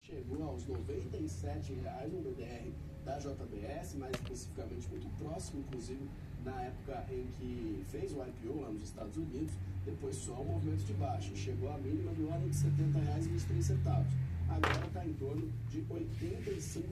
Chegou aos R$ 97 um BDR da JBS, mais especificamente muito próximo, inclusive, na época em que fez o IPO lá nos Estados Unidos, depois só o movimento de baixa. Chegou à mínima do ano de R$ 70,23. Agora está em torno de R$ 85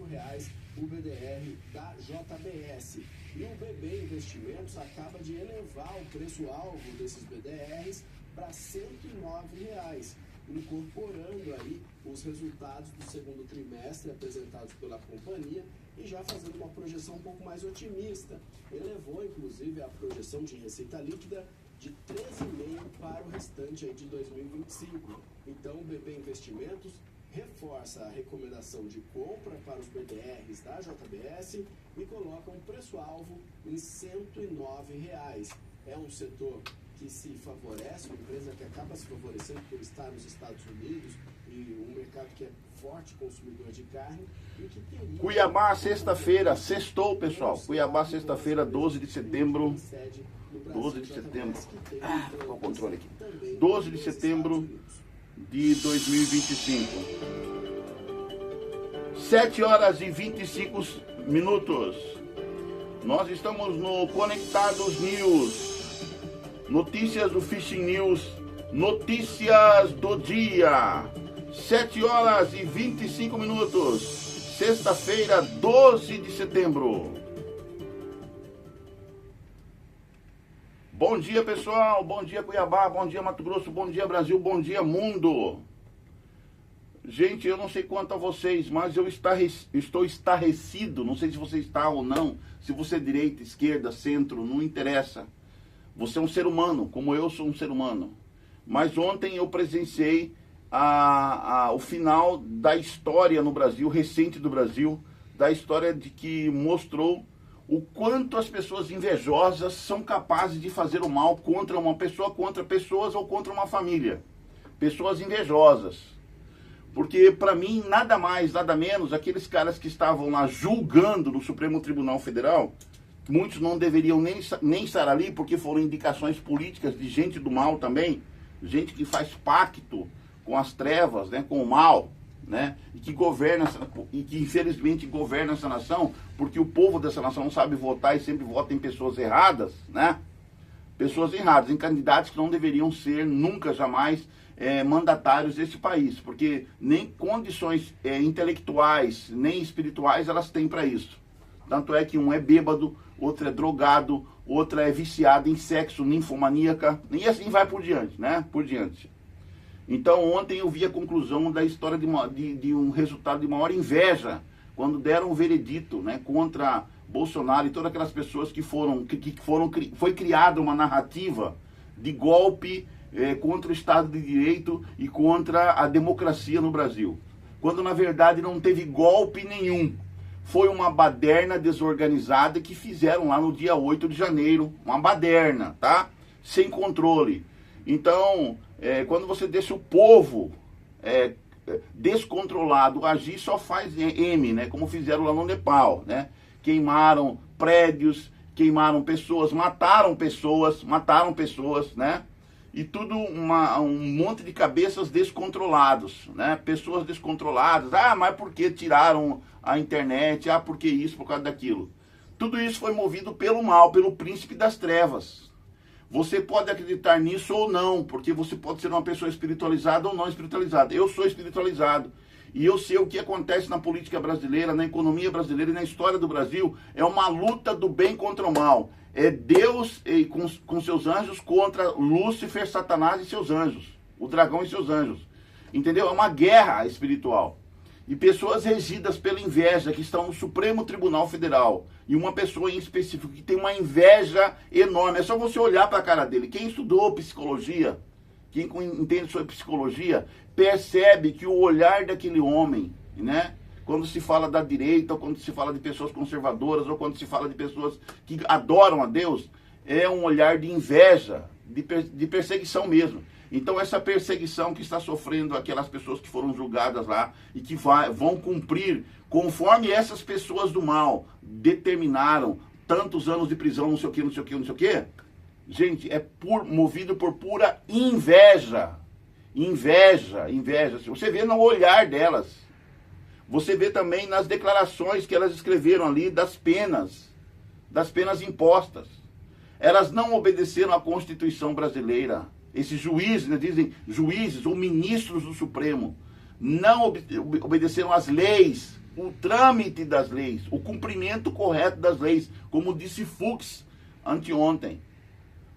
o BDR da JBS. E o BB Investimentos acaba de elevar o preço-alvo desses BDRs para R$ 109, incorporando aí os resultados do segundo trimestre apresentados pela companhia e já fazendo uma projeção um pouco mais otimista. Elevou, inclusive, a projeção de receita líquida de 13,5 para o restante aí de 2025. Então, o BB Investimentos reforça a recomendação de compra para os BDRs da JBS e coloca um preço-alvo em R$ 109. É um setor que se favorece, uma empresa que acaba se favorecendo por estar nos Estados Unidos e um mercado que é forte consumidor de carne e que teria... Cuiabá, sexta-feira, sextou, pessoal. Cuiabá, sexta-feira, 12 de setembro. 12 de setembro. Qual o controle aqui? 12 de setembro de 2025. 7 horas e 25 minutos. Nós estamos no Conectados News. Notícias do Fishing News, notícias do dia, 7 horas e 25 minutos, sexta-feira, 12 de setembro. Bom dia, pessoal, bom dia, Cuiabá, bom dia, Mato Grosso, bom dia, Brasil, bom dia, mundo. Gente, eu não sei quanto a vocês, mas eu estou estarrecido, não sei se você está ou não, se você é direita, esquerda, centro, não interessa. Você é um ser humano, como eu sou um ser humano. Mas ontem eu presenciei o final da história no Brasil, recente do Brasil, da história de que mostrou o quanto as pessoas invejosas são capazes de fazer o mal contra uma pessoa, contra pessoas ou contra uma família. Pessoas invejosas. Porque, para mim, nada mais, nada menos, aqueles caras que estavam lá julgando no Supremo Tribunal Federal... Muitos não deveriam nem estar ali porque foram indicações políticas de gente do mal também, gente que faz pacto com as trevas, né, com o mal, né, e que governa e que infelizmente governa essa nação, porque o povo dessa nação não sabe votar e sempre vota em pessoas erradas, né? Pessoas erradas, em candidatos que não deveriam ser nunca, jamais mandatários desse país, porque nem condições intelectuais, nem espirituais elas têm para isso. Tanto é que um é bêbado, outro é drogado, outra é viciada em sexo, ninfomaníaca, e assim vai por diante, né? Por diante. Então ontem eu vi a conclusão da história de um resultado de maior inveja, quando deram um veredito, né, contra Bolsonaro e todas aquelas pessoas foi criada uma narrativa de golpe contra o Estado de Direito e contra a democracia no Brasil. Quando na verdade não teve golpe nenhum. Foi uma baderna desorganizada que fizeram lá no dia 8 de janeiro. Uma baderna, tá? Sem controle. Então, quando você deixa o povo descontrolado agir, só faz M, né? Como fizeram lá no Nepal, né? Queimaram prédios, queimaram pessoas, mataram pessoas, né? E tudo um monte de cabeças descontrolados, né? Pessoas descontroladas. Ah, mas por que tiraram a internet? Ah, por que isso, por causa daquilo? Tudo isso foi movido pelo mal, pelo príncipe das trevas. Você pode acreditar nisso ou não, porque você pode ser uma pessoa espiritualizada ou não espiritualizada. Eu sou espiritualizado. E eu sei o que acontece na política brasileira, na economia brasileira e na história do Brasil. É uma luta do bem contra o mal. É Deus com seus anjos contra Lúcifer, Satanás e seus anjos. O dragão e seus anjos. Entendeu? É uma guerra espiritual. E pessoas regidas pela inveja que estão no Supremo Tribunal Federal. E uma pessoa em específico que tem uma inveja enorme. É só você olhar para a cara dele. Quem estudou psicologia, quem entende sobre psicologia, percebe que o olhar daquele homem, né? Quando se fala da direita, ou quando se fala de pessoas conservadoras, ou quando se fala de pessoas que adoram a Deus, é um olhar de inveja, de perseguição mesmo. Então essa perseguição que está sofrendo aquelas pessoas que foram julgadas lá e que vão cumprir conforme essas pessoas do mal determinaram tantos anos de prisão, não sei o que, não sei o que, não sei o que. Gente, movido por pura inveja. Inveja. Você vê no olhar delas. Você vê também nas declarações que elas escreveram ali das penas impostas. Elas não obedeceram à Constituição brasileira. Esses juízes, né, dizem juízes ou ministros do Supremo, não obedeceram às leis, o trâmite das leis, o cumprimento correto das leis, como disse Fux anteontem.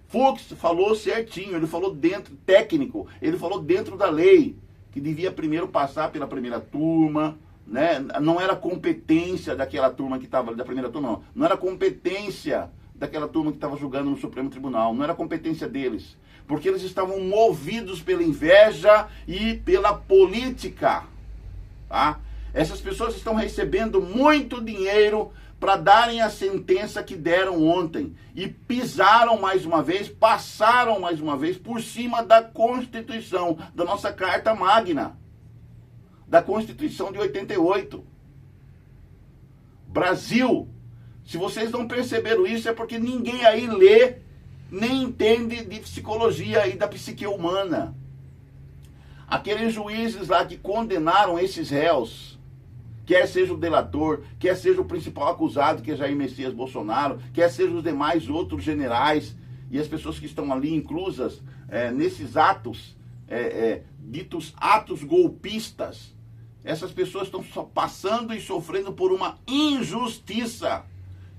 Fux falou certinho, ele falou dentro, técnico, ele falou dentro da lei, que devia primeiro passar pela primeira turma, né? Não era competência daquela turma que estava ali, da primeira turma, não era competência daquela turma que estava julgando no Supremo Tribunal, não era competência deles, porque eles estavam movidos pela inveja e pela política, tá? Essas pessoas estão recebendo muito dinheiro para darem a sentença que deram ontem e pisaram mais uma vez, passaram mais uma vez por cima da Constituição, da nossa Carta Magna, da Constituição de 88. Brasil, se vocês não perceberam isso, é porque ninguém aí lê, nem entende de psicologia e da psique humana. Aqueles juízes lá que condenaram esses réus, quer seja o delator, quer seja o principal acusado, que é Jair Messias Bolsonaro, quer seja os demais outros generais e as pessoas que estão ali inclusas nesses atos, ditos atos golpistas, essas pessoas estão passando e sofrendo por uma injustiça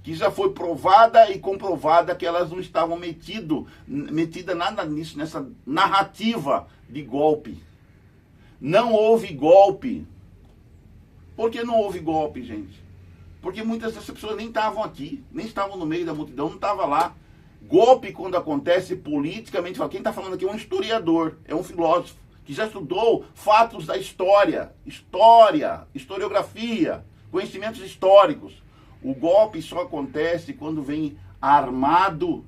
que já foi provada e comprovada que elas não estavam metidas nada nisso, nessa narrativa de golpe. Não houve golpe. Por que não houve golpe, gente? Porque muitas dessas pessoas nem estavam aqui, nem estavam no meio da multidão, não estavam lá. Golpe, quando acontece politicamente, quem está falando aqui é um historiador, é um filósofo, que já estudou fatos da história, historiografia, conhecimentos históricos. O golpe só acontece quando vem armado,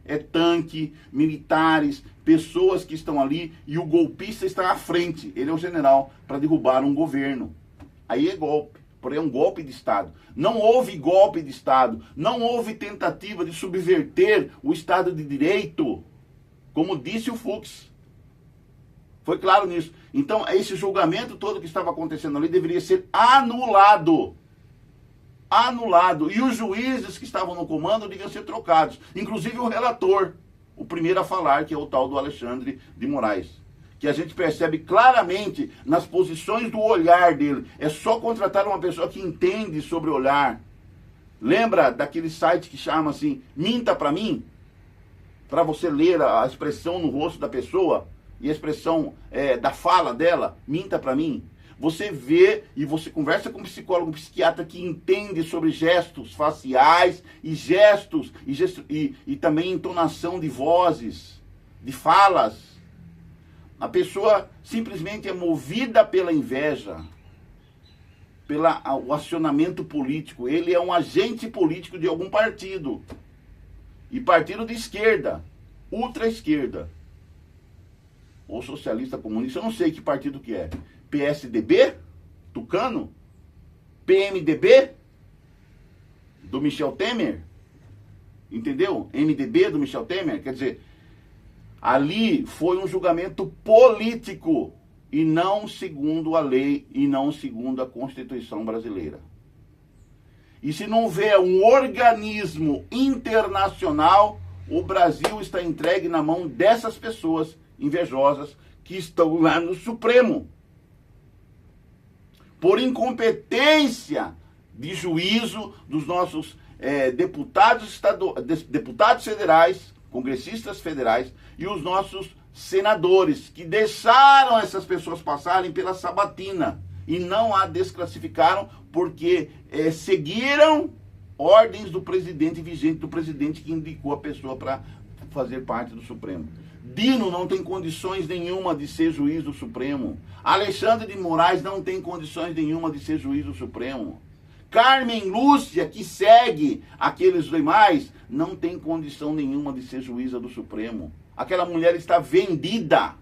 é tanque, militares, pessoas que estão ali e o golpista está à frente, ele é o general, para derrubar um governo. Aí é golpe, porém é um golpe de Estado. Não houve golpe de Estado, não houve tentativa de subverter o Estado de Direito, como disse o Fux. Foi claro nisso. Então, esse julgamento todo que estava acontecendo ali deveria ser anulado. Anulado. E os juízes que estavam no comando deviam ser trocados. Inclusive o relator, o primeiro a falar, que é o tal do Alexandre de Moraes. Que a gente percebe claramente nas posições do olhar dele. É só contratar uma pessoa que entende sobre olhar. Lembra daquele site que chama assim, Minta Pra Mim? Para você ler a expressão no rosto da pessoa e a expressão da fala dela, minta pra mim. Você vê e você conversa com um psicólogo, um psiquiatra que entende sobre gestos faciais e gestos e também entonação de vozes, de falas. A pessoa simplesmente é movida pela inveja, pelo acionamento político. Ele é um agente político de algum partido. E partido de esquerda, ultra-esquerda. Ou socialista comunista, eu não sei que partido que é. PSDB? Tucano? PMDB? Do Michel Temer? Entendeu? MDB do Michel Temer? Quer dizer, ali foi um julgamento político e não segundo a lei e não segundo a Constituição brasileira. E se não houver um organismo internacional, o Brasil está entregue na mão dessas pessoas invejosas que estão lá no Supremo. Por incompetência de juízo dos nossos deputados federais, congressistas federais e os nossos senadores, que deixaram essas pessoas passarem pela sabatina e não a desclassificaram porque seguiram ordens do presidente vigente, do presidente que indicou a pessoa para fazer parte do Supremo. Dino não tem condições nenhuma de ser juiz do Supremo. Alexandre de Moraes não tem condições nenhuma de ser juiz do Supremo. Carmen Lúcia, que segue aqueles demais, não tem condição nenhuma de ser juíza do Supremo. Aquela mulher está vendida.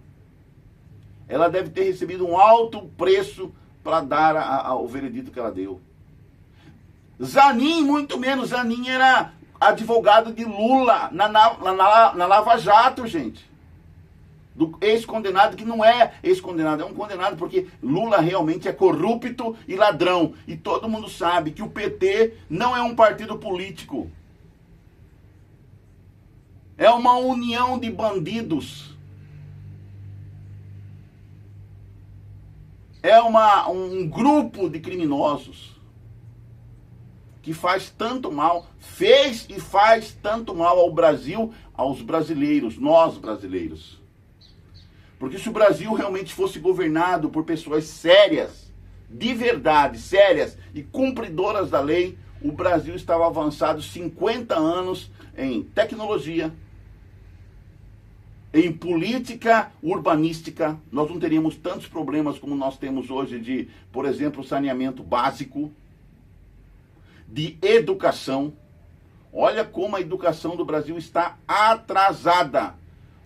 Ela deve ter recebido um alto preço para dar o veredito que ela deu. Zanin, muito menos. Zanin era advogado de Lula na Lava Jato, gente. do ex-condenado, que não é ex-condenado, é um condenado porque Lula realmente é corrupto e ladrão. E todo mundo sabe que o PT não é um partido político. É uma união de bandidos. É um grupo de criminosos que faz tanto mal, fez e faz tanto mal ao Brasil, aos brasileiros, nós brasileiros. Porque se o Brasil realmente fosse governado por pessoas sérias, de verdade, sérias e cumpridoras da lei, o Brasil estava avançado 50 anos em tecnologia, em política urbanística. Nós não teríamos tantos problemas como nós temos hoje de, por exemplo, saneamento básico, de educação. Olha como a educação do Brasil está atrasada.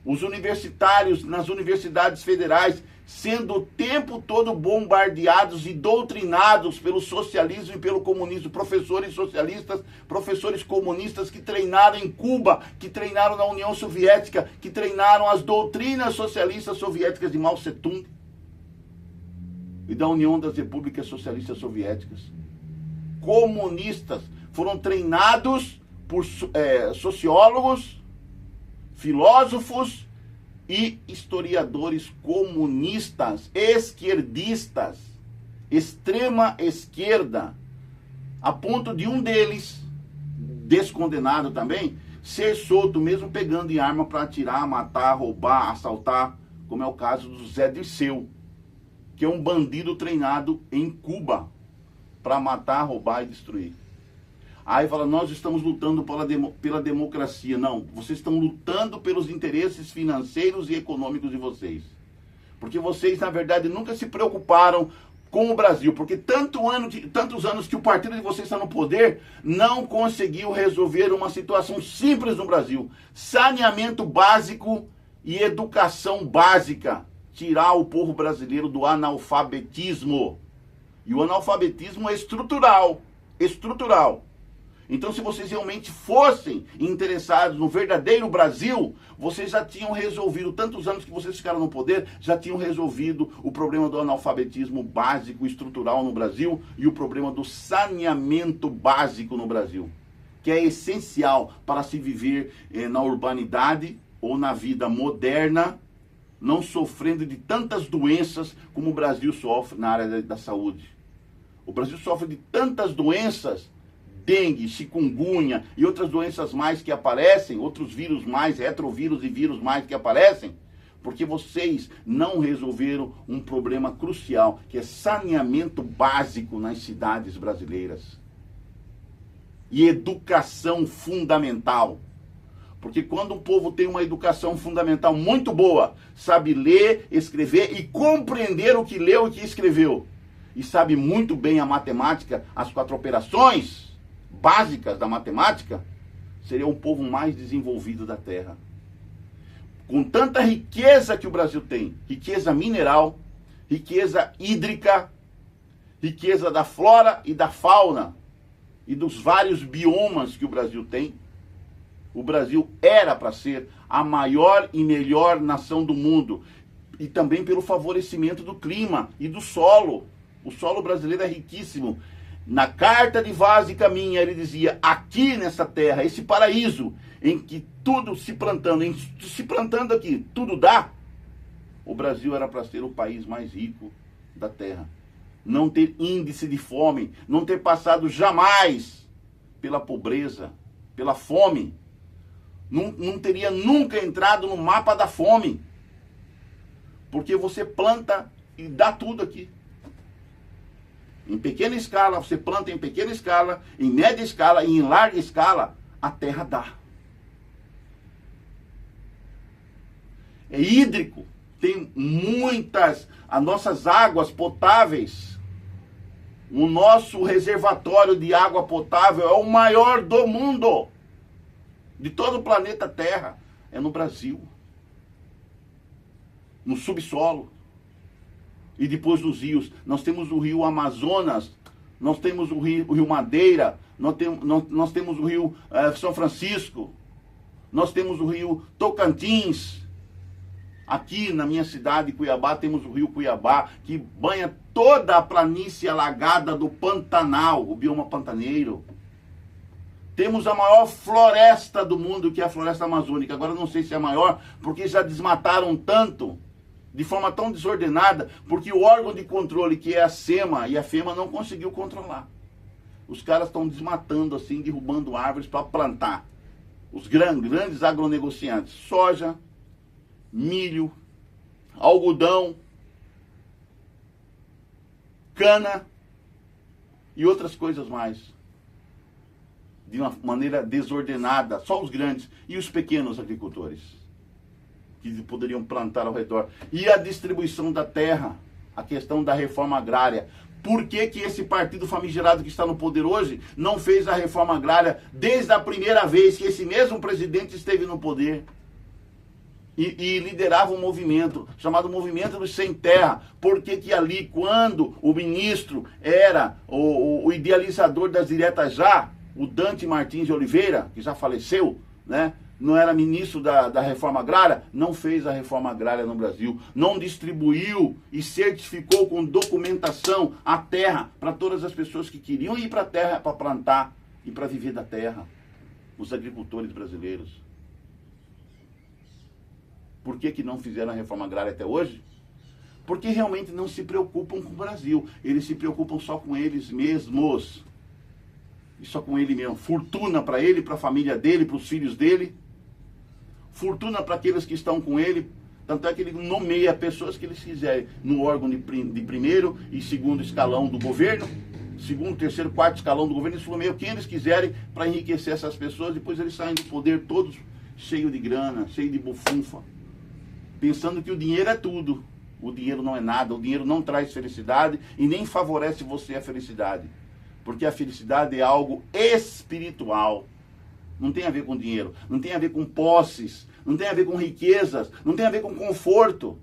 Os universitários nas universidades federais sendo o tempo todo bombardeados e doutrinados pelo socialismo e pelo comunismo. Professores socialistas, professores comunistas que treinaram em Cuba, que treinaram na União Soviética, que treinaram as doutrinas socialistas soviéticas de Mao Tse-tung e da União das Repúblicas Socialistas Soviéticas. Comunistas foram treinados por sociólogos, filósofos e historiadores comunistas, esquerdistas, extrema esquerda, a ponto de um deles, descondenado também, ser solto mesmo pegando em arma para atirar, matar, roubar, assaltar, como é o caso do Zé Dirceu, que é um bandido treinado em Cuba para matar, roubar e destruir. Aí fala, nós estamos lutando pela democracia. Não, vocês estão lutando pelos interesses financeiros e econômicos de vocês. Porque vocês, na verdade, nunca se preocuparam com o Brasil. Porque tantos anos que o partido de vocês está no poder, não conseguiu resolver uma situação simples no Brasil. Saneamento básico e educação básica. Tirar o povo brasileiro do analfabetismo. E o analfabetismo é estrutural. Estrutural. Então, se vocês realmente fossem interessados no verdadeiro Brasil, vocês já tinham resolvido, tantos anos que vocês ficaram no poder, já tinham resolvido o problema do analfabetismo básico, estrutural no Brasil e o problema do saneamento básico no Brasil, que é essencial para se viver na urbanidade ou na vida moderna, não sofrendo de tantas doenças como o Brasil sofre na área da saúde. O Brasil sofre de tantas doenças, dengue, chikungunya e outras doenças mais que aparecem, outros vírus mais, retrovírus e vírus mais que aparecem, porque vocês não resolveram um problema crucial, que é saneamento básico nas cidades brasileiras. E educação fundamental. Porque quando um povo tem uma educação fundamental muito boa, sabe ler, escrever e compreender o que leu e que escreveu, e sabe muito bem a matemática, as 4 operações básicas da matemática, seria o povo mais desenvolvido da Terra. Com tanta riqueza que o Brasil tem, riqueza mineral, riqueza hídrica, riqueza da flora e da fauna, e dos vários biomas que o Brasil tem, o Brasil era para ser a maior e melhor nação do mundo. E também pelo favorecimento do clima e do solo. O solo brasileiro é riquíssimo. Na carta de Vaz e Caminha, ele dizia, aqui nessa terra, esse paraíso, em que tudo se plantando aqui, tudo dá, o Brasil era para ser o país mais rico da terra. Não ter índice de fome, não ter passado jamais pela pobreza, pela fome. Não teria nunca entrado no mapa da fome. Porque você planta e dá tudo aqui. Em pequena escala, você planta em pequena escala, em média escala e em larga escala, a terra dá. É hídrico, tem muitas, as nossas águas potáveis, o nosso reservatório de água potável é o maior do mundo, de todo o planeta Terra, é no Brasil, no subsolo. E depois dos rios, nós temos o rio Amazonas, nós temos o rio Madeira, nós temos o rio São Francisco, nós temos o rio Tocantins, Aqui na minha cidade, Cuiabá, temos o rio Cuiabá, que banha toda a planície alagada do Pantanal, o bioma pantaneiro. Temos a maior floresta do mundo, que é a floresta amazônica. Agora não sei se é a maior, porque já desmataram tanto, de forma tão desordenada, porque o órgão de controle, que é a SEMA, e a FEMA não conseguiu controlar. Os caras estão desmatando assim, derrubando árvores para plantar. Os grandes agronegociantes, soja, milho, algodão, cana e outras coisas mais. De uma maneira desordenada, só os grandes e os pequenos agricultores, que poderiam plantar ao redor. E a distribuição da terra, a questão da reforma agrária. Por que que esse partido famigerado que está no poder hoje não fez a reforma agrária desde a primeira vez que esse mesmo presidente esteve no poder? E liderava um movimento chamado Movimento dos Sem Terra. Por que que ali, quando o ministro era o idealizador das diretas já, o Dante Martins de Oliveira, que já faleceu, né? Não era ministro da reforma agrária, não fez a reforma agrária no Brasil, não distribuiu e certificou com documentação a terra para todas as pessoas que queriam ir para a terra para plantar e para viver da terra, os agricultores brasileiros. Por que que não fizeram a reforma agrária até hoje? Porque realmente não se preocupam com o Brasil, eles se preocupam só com eles mesmos. E só com ele mesmo. Fortuna para ele, para a família dele, para os filhos dele. Fortuna para aqueles que estão com ele. Tanto é que ele nomeia pessoas que eles quiserem no órgão de primeiro e segundo escalão do governo. Segundo, terceiro, quarto escalão do governo. Eles nomeiam quem eles quiserem para enriquecer essas pessoas. Depois eles saem do poder todos cheios de grana, cheios de bufunfa. Pensando que o dinheiro é tudo. O dinheiro não é nada. O dinheiro não traz felicidade e nem favorece você a felicidade. Porque a felicidade é algo espiritual. Não tem a ver com dinheiro, não tem a ver com posses, não tem a ver com riquezas, não tem a ver com conforto.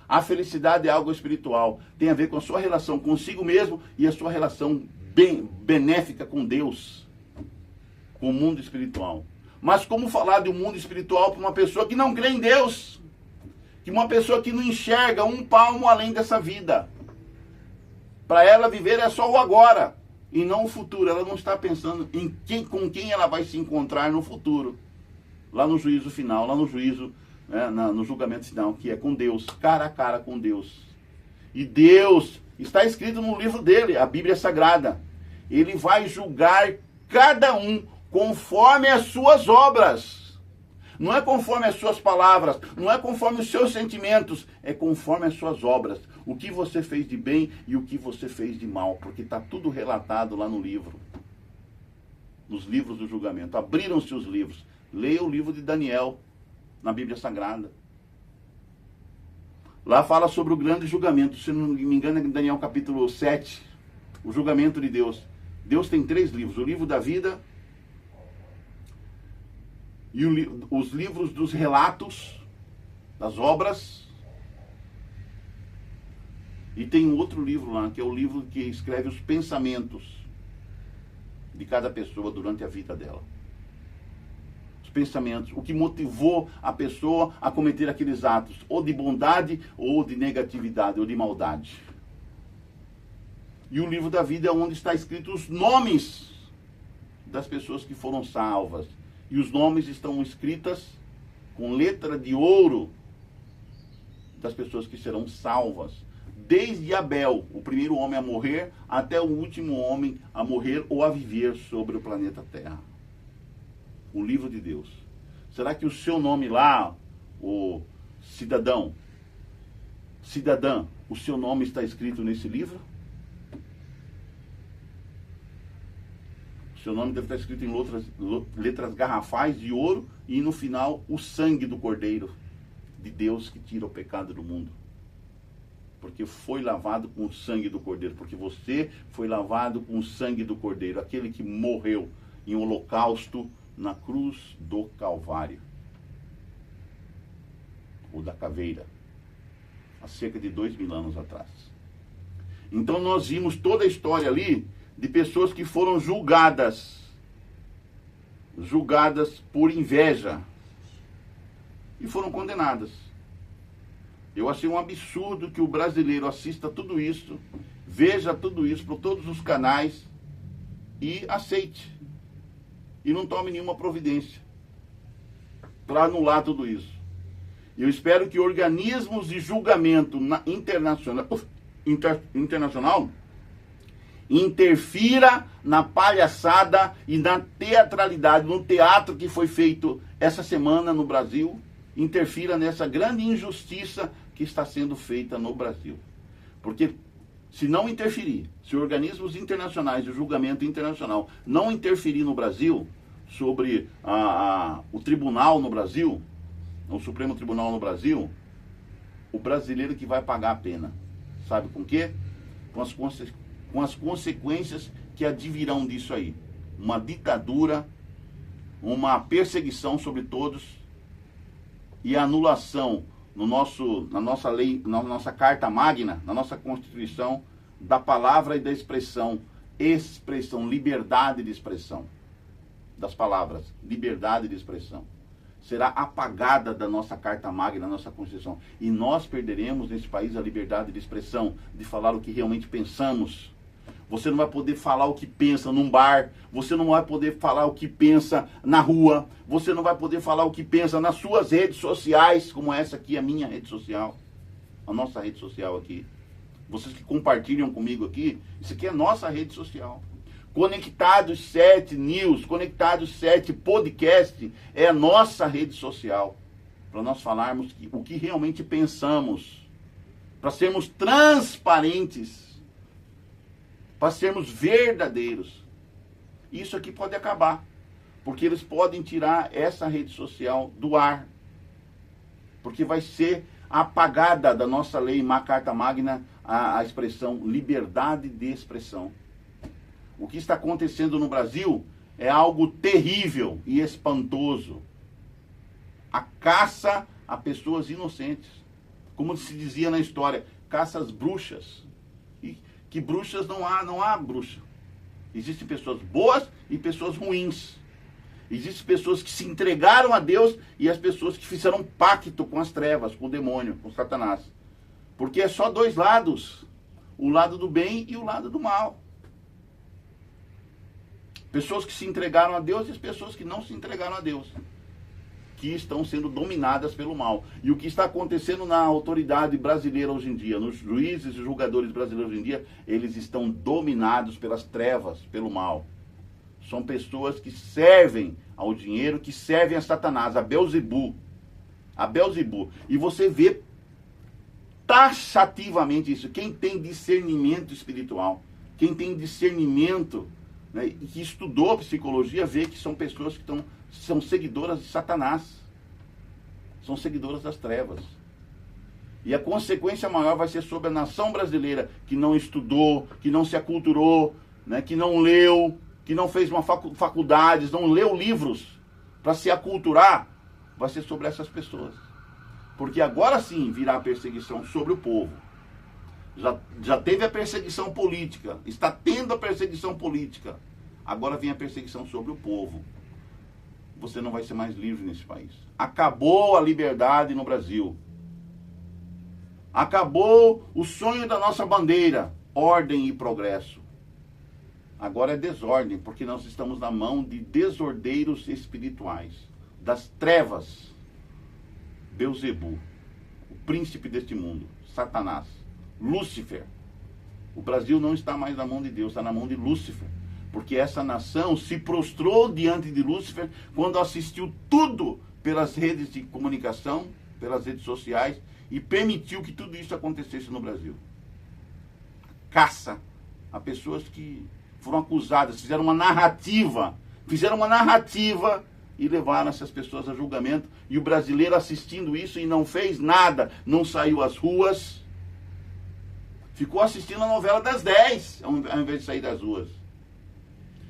A felicidade é algo espiritual. Tem a ver com a sua relação consigo mesmo e a sua relação benéfica com Deus, com o mundo espiritual. Mas como falar de um mundo espiritual para uma pessoa que não crê em Deus? Que uma pessoa que não enxerga um palmo além dessa vida. Para ela viver é só o agora e não o futuro. Ela não está pensando em com quem ela vai se encontrar no futuro. Lá no juízo final, lá no juízo, né, no julgamento final, que é com Deus, cara a cara com Deus. E Deus, está escrito no livro dele, a Bíblia Sagrada. Ele vai julgar cada um conforme as suas obras. Não é conforme as suas palavras, não é conforme os seus sentimentos, é conforme as suas obras. O que você fez de bem e o que você fez de mal, porque está tudo relatado lá no livro. Nos livros do julgamento. Abriram-se os livros. Leia o livro de Daniel, na Bíblia Sagrada. Lá fala sobre o grande julgamento. Se não me engano, é Daniel capítulo 7, o julgamento de Deus. Deus tem 3 livros. O livro da vida e os livros dos relatos, das obras. E tem um outro livro lá, que é o livro que escreve os pensamentos de cada pessoa durante a vida dela. Os pensamentos, o que motivou a pessoa a cometer aqueles atos, ou de bondade, ou de negatividade, ou de maldade. E o livro da vida é onde está escrito os nomes das pessoas que foram salvas. E os nomes estão escritas com letra de ouro das pessoas que serão salvas. Desde Abel, o primeiro homem a morrer, até o último homem a morrer ou a viver sobre o planeta Terra. O livro de Deus. Será que o seu nome lá, o cidadã, o seu nome está escrito nesse livro? Seu nome deve estar escrito em letras garrafais de ouro e no final o sangue do Cordeiro de Deus que tira o pecado do mundo. Porque foi lavado com o sangue do Cordeiro. Porque você foi lavado com o sangue do Cordeiro. Aquele que morreu em holocausto na cruz do Calvário. Ou da caveira. Há cerca de 2000 anos atrás. Então nós vimos toda a história ali de pessoas que foram julgadas por inveja e foram condenadas. Eu achei um absurdo que o brasileiro assista tudo isso, veja tudo isso por todos os canais e aceite. E não tome nenhuma providência para anular tudo isso. Eu espero que organismos de julgamento internacional interfira na palhaçada e na teatralidade, no teatro que foi feito essa semana no Brasil, interfira nessa grande injustiça que está sendo feita no Brasil. Porque se não interferir, se organismos internacionais de julgamento internacional não interferir no Brasil, sobre o tribunal no Brasil, o Supremo Tribunal no Brasil, o brasileiro que vai pagar a pena. Sabe com quê? Com as consequências que advirão disso aí. Uma ditadura, uma perseguição sobre todos e a anulação na nossa lei, na nossa Carta Magna, na nossa Constituição, da palavra e da expressão, liberdade de expressão. Das palavras, liberdade de expressão. Será apagada da nossa Carta Magna, da nossa Constituição. E nós perderemos nesse país a liberdade de expressão, de falar o que realmente pensamos. Você não vai poder falar o que pensa num bar, você não vai poder falar o que pensa na rua, você não vai poder falar o que pensa nas suas redes sociais, como essa aqui, a minha rede social, a nossa rede social aqui. Vocês que compartilham comigo aqui, isso aqui é nossa rede social. Conectados 7 News, Conectados 7 Podcast é a nossa rede social. Para nós falarmos o que realmente pensamos. Para sermos transparentes. Para sermos verdadeiros. Isso aqui pode acabar. Porque eles podem tirar essa rede social do ar. Porque vai ser apagada da nossa lei, Carta Magna, a expressão liberdade de expressão. O que está acontecendo no Brasil é algo terrível e espantoso. A caça a pessoas inocentes. Como se dizia na história, caça às bruxas. E que bruxas não há bruxa. Existem pessoas boas e pessoas ruins. Existem pessoas que se entregaram a Deus e as pessoas que fizeram pacto com as trevas, com o demônio, com Satanás. Porque é só dois lados. O lado do bem e o lado do mal. Pessoas que se entregaram a Deus e as pessoas que não se entregaram a Deus. Que estão sendo dominadas pelo mal. E o que está acontecendo na autoridade brasileira hoje em dia, nos juízes e julgadores brasileiros hoje em dia, eles estão dominados pelas trevas, pelo mal. São pessoas que servem ao dinheiro, que servem a Satanás, a Belzebu. A Belzebu. E você vê taxativamente isso. Quem tem discernimento espiritual, quem tem discernimento, né, e que estudou psicologia, vê que são pessoas que são seguidoras de Satanás. São seguidoras das trevas. E a consequência maior vai ser sobre a nação brasileira, que não estudou, que não se aculturou, né, que não leu, que não fez uma faculdades, não leu livros para se aculturar, vai ser sobre essas pessoas. Porque agora sim virá a perseguição sobre o povo. Já teve a perseguição política, está tendo a perseguição política. Agora vem a perseguição sobre o povo. Você não vai ser mais livre nesse país. Acabou a liberdade no Brasil. Acabou o sonho da nossa bandeira, ordem e progresso. Agora é desordem, porque nós estamos na mão de desordeiros espirituais, das trevas. Belzebu, o príncipe deste mundo, Satanás, Lúcifer. O Brasil não está mais na mão de Deus, está na mão de Lúcifer. Porque essa nação se prostrou diante de Lúcifer quando assistiu tudo pelas redes de comunicação, pelas redes sociais, e permitiu que tudo isso acontecesse no Brasil. Caça a pessoas que foram acusadas, fizeram uma narrativa e levaram essas pessoas a julgamento. E o brasileiro assistindo isso e não fez nada, não saiu às ruas, ficou assistindo a novela das 10, ao invés de sair das ruas.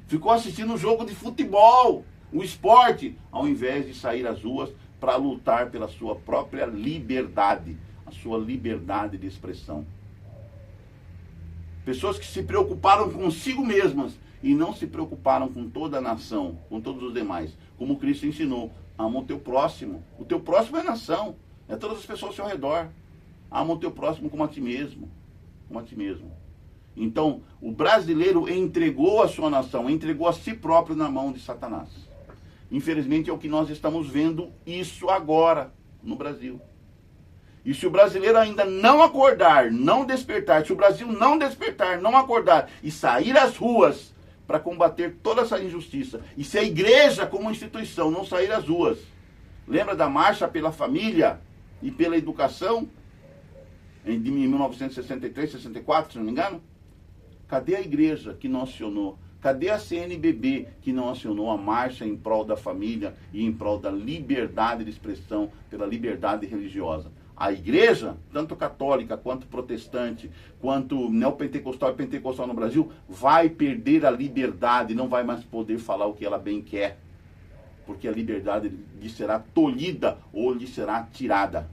Ficou assistindo um jogo de futebol, o esporte, ao invés de sair às ruas para lutar pela sua própria liberdade, a sua liberdade de expressão. Pessoas que se preocuparam consigo mesmas e não se preocuparam com toda a nação, com todos os demais. Como Cristo ensinou, ama o teu próximo. O teu próximo é a nação, é todas as pessoas ao seu redor. Ama o teu próximo como a ti mesmo. Como a ti mesmo. Então, o brasileiro entregou a sua nação, entregou a si próprio na mão de Satanás. Infelizmente é o que nós estamos vendo isso agora no Brasil. E se o brasileiro ainda não acordar, não despertar, se o Brasil não despertar, não acordar e sair às ruas para combater toda essa injustiça, e se a igreja como instituição não sair às ruas, lembra da marcha pela família e pela educação de 1963, 64, se não me engano? Cadê a igreja que não acionou? Cadê a CNBB que não acionou a marcha em prol da família e em prol da liberdade de expressão, pela liberdade religiosa? A igreja, tanto católica quanto protestante, quanto neopentecostal e pentecostal no Brasil, vai perder a liberdade, não vai mais poder falar o que ela bem quer, porque a liberdade lhe será tolhida ou lhe será tirada.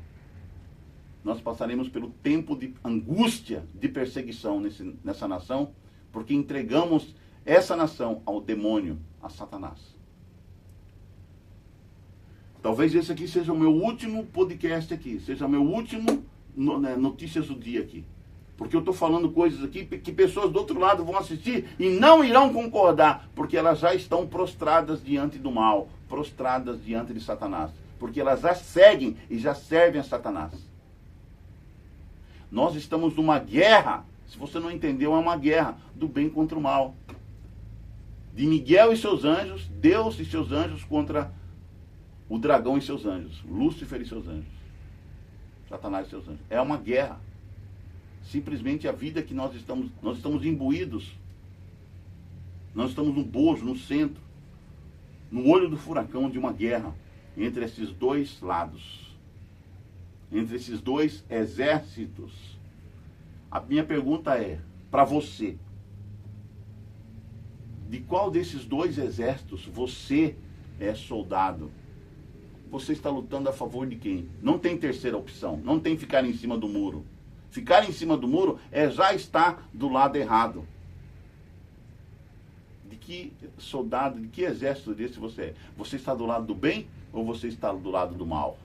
Nós passaremos pelo tempo de angústia, de perseguição nessa nação, porque entregamos essa nação ao demônio, a Satanás. Talvez esse aqui seja o meu último podcast aqui, seja o meu último Notícias do Dia aqui. Porque eu estou falando coisas aqui que pessoas do outro lado vão assistir e não irão concordar, porque elas já estão prostradas diante do mal, prostradas diante de Satanás. Porque elas já seguem e já servem a Satanás. Nós estamos numa guerra, se você não entendeu, é uma guerra do bem contra o mal. De Miguel e seus anjos, Deus e seus anjos contra o dragão e seus anjos, Lúcifer e seus anjos, Satanás e seus anjos. É uma guerra. Simplesmente a vida que nós estamos imbuídos. Nós estamos no bojo, no centro, no olho do furacão de uma guerra entre esses dois lados, entre esses dois exércitos. A minha pergunta é, para você, de qual desses dois exércitos você é soldado? Você está lutando a favor de quem? Não tem terceira opção, não tem ficar em cima do muro. Ficar em cima do muro é já estar do lado errado. De que soldado, de que exército desse você é? Você está do lado do bem ou você está do lado do mal?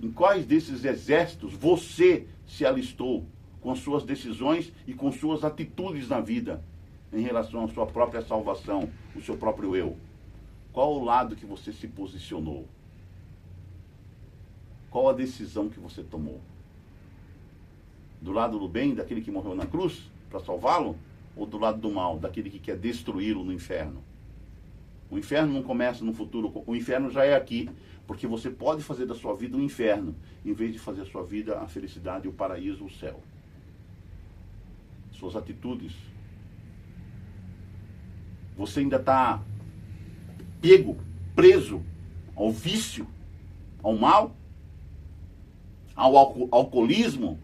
Em quais desses exércitos você se alistou com suas decisões e com suas atitudes na vida em relação à sua própria salvação, o seu próprio eu? Qual o lado que você se posicionou? Qual a decisão que você tomou? Do lado do bem, daquele que morreu na cruz para salvá-lo? Ou do lado do mal, daquele que quer destruí-lo no inferno? O inferno não começa no futuro, o inferno já é aqui. Porque você pode fazer da sua vida um inferno, em vez de fazer a sua vida a felicidade, o paraíso, o céu. Suas atitudes. Você ainda está pego, preso ao vício, ao mal, ao alcoolismo,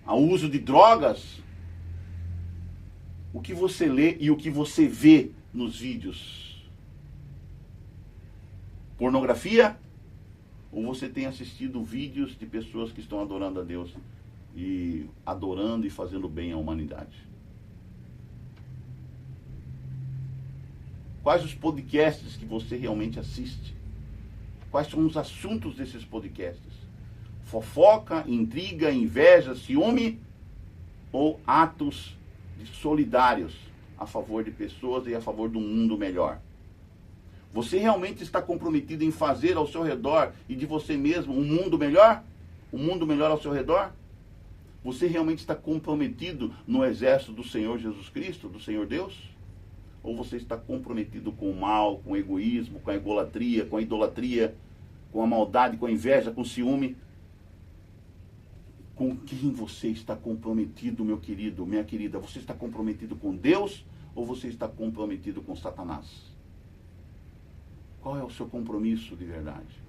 ao uso de drogas. O que você lê e o que você vê nos vídeos? Pornografia? Ou você tem assistido vídeos de pessoas que estão adorando a Deus e adorando e fazendo bem à humanidade? Quais os podcasts que você realmente assiste? Quais são os assuntos desses podcasts? Fofoca, intriga, inveja, ciúme ou atos solidários a favor de pessoas e a favor de um mundo melhor? Você realmente está comprometido em fazer ao seu redor e de você mesmo um mundo melhor? Um mundo melhor ao seu redor? Você realmente está comprometido no exército do Senhor Jesus Cristo, do Senhor Deus? Ou você está comprometido com o mal, com o egoísmo, com a egolatria, com a idolatria, com a maldade, com a inveja, com o ciúme? Com quem você está comprometido, meu querido, minha querida? Você está comprometido com Deus ou você está comprometido com Satanás? Qual é o seu compromisso de verdade?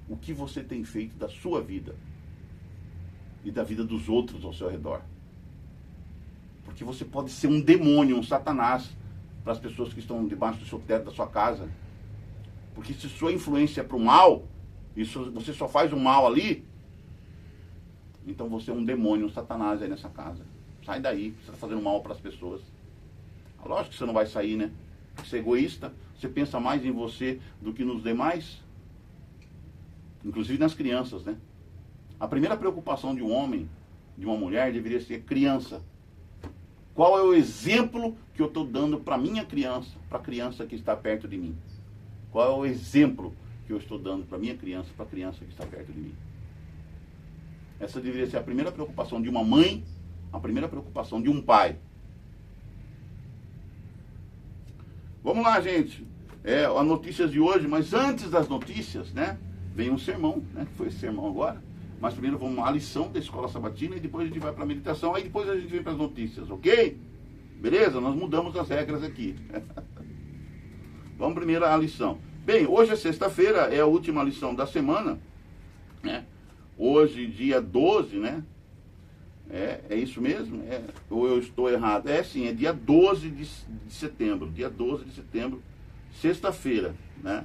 O que você tem feito da sua vida e da vida dos outros ao seu redor? Porque você pode ser um demônio, um Satanás para as pessoas que estão debaixo do seu teto, da sua casa. Porque se sua influência é para o mal, e você só faz o mal ali, então você é um demônio, um Satanás aí nessa casa. Sai daí, você está fazendo mal para as pessoas. Lógico que você não vai sair, né? Você é egoísta, você pensa mais em você do que nos demais. inclusive nas crianças, né? A primeira preocupação de um homem, de uma mulher, deveria ser criança. Qual é o exemplo que eu estou dando para minha criança, para a criança que está perto de mim? Qual é o exemplo que eu estou dando para minha criança, para a criança que está perto de mim? Essa deveria ser a primeira preocupação de uma mãe, a primeira preocupação de um pai. Vamos lá, gente. As notícias de hoje, mas antes das notícias, né? Vem um sermão, né? Que foi esse sermão agora. Mas primeiro vamos à lição da escola sabatina e depois a gente vai para a meditação. Aí depois a gente vem para as notícias, ok? Beleza? Nós mudamos as regras aqui. Vamos primeiro à lição. Bem, hoje é sexta-feira, é a última lição da semana, né? Hoje, dia 12, né? É isso mesmo? Ou eu estou errado? Sim, é dia 12 de setembro. Dia 12 de setembro, sexta-feira, né?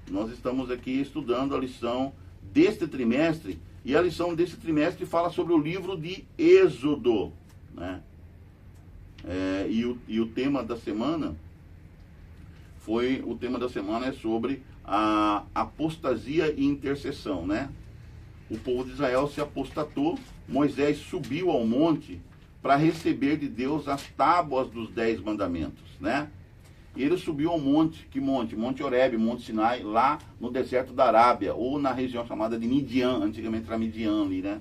Nós estamos aqui estudando a lição deste trimestre. E a lição deste trimestre fala sobre o livro de Êxodo, né? E o tema da semana é sobre a apostasia e intercessão, né? O povo de Israel se apostatou, Moisés subiu ao monte para receber de Deus as tábuas dos 10 mandamentos, né? Ele subiu ao monte, que monte? Monte Horebe, Monte Sinai, lá no deserto da Arábia, ou na região chamada de Midian, antigamente era Midian ali, né?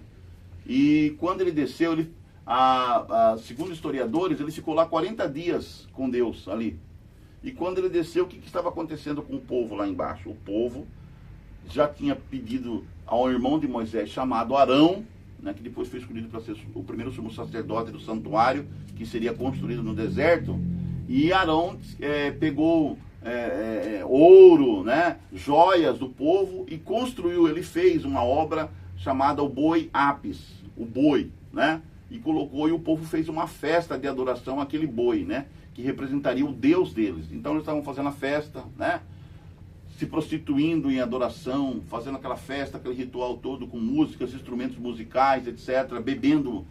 E quando ele desceu, segundo historiadores, ele ficou lá 40 dias com Deus ali. E quando ele desceu, o que estava acontecendo com o povo lá embaixo? O povo já tinha pedido ao irmão de Moisés, chamado Arão, né, que depois foi escolhido para ser o primeiro sumo sacerdote do santuário, que seria construído no deserto. E Arão pegou ouro, né, joias do povo e construiu, ele fez uma obra chamada o boi Apis, o boi, né, e colocou, e o povo fez uma festa de adoração àquele boi, né, que representaria o Deus deles. Então eles estavam fazendo a festa, né, se prostituindo em adoração, fazendo aquela festa, aquele ritual todo com músicas, instrumentos musicais, etc., bebendo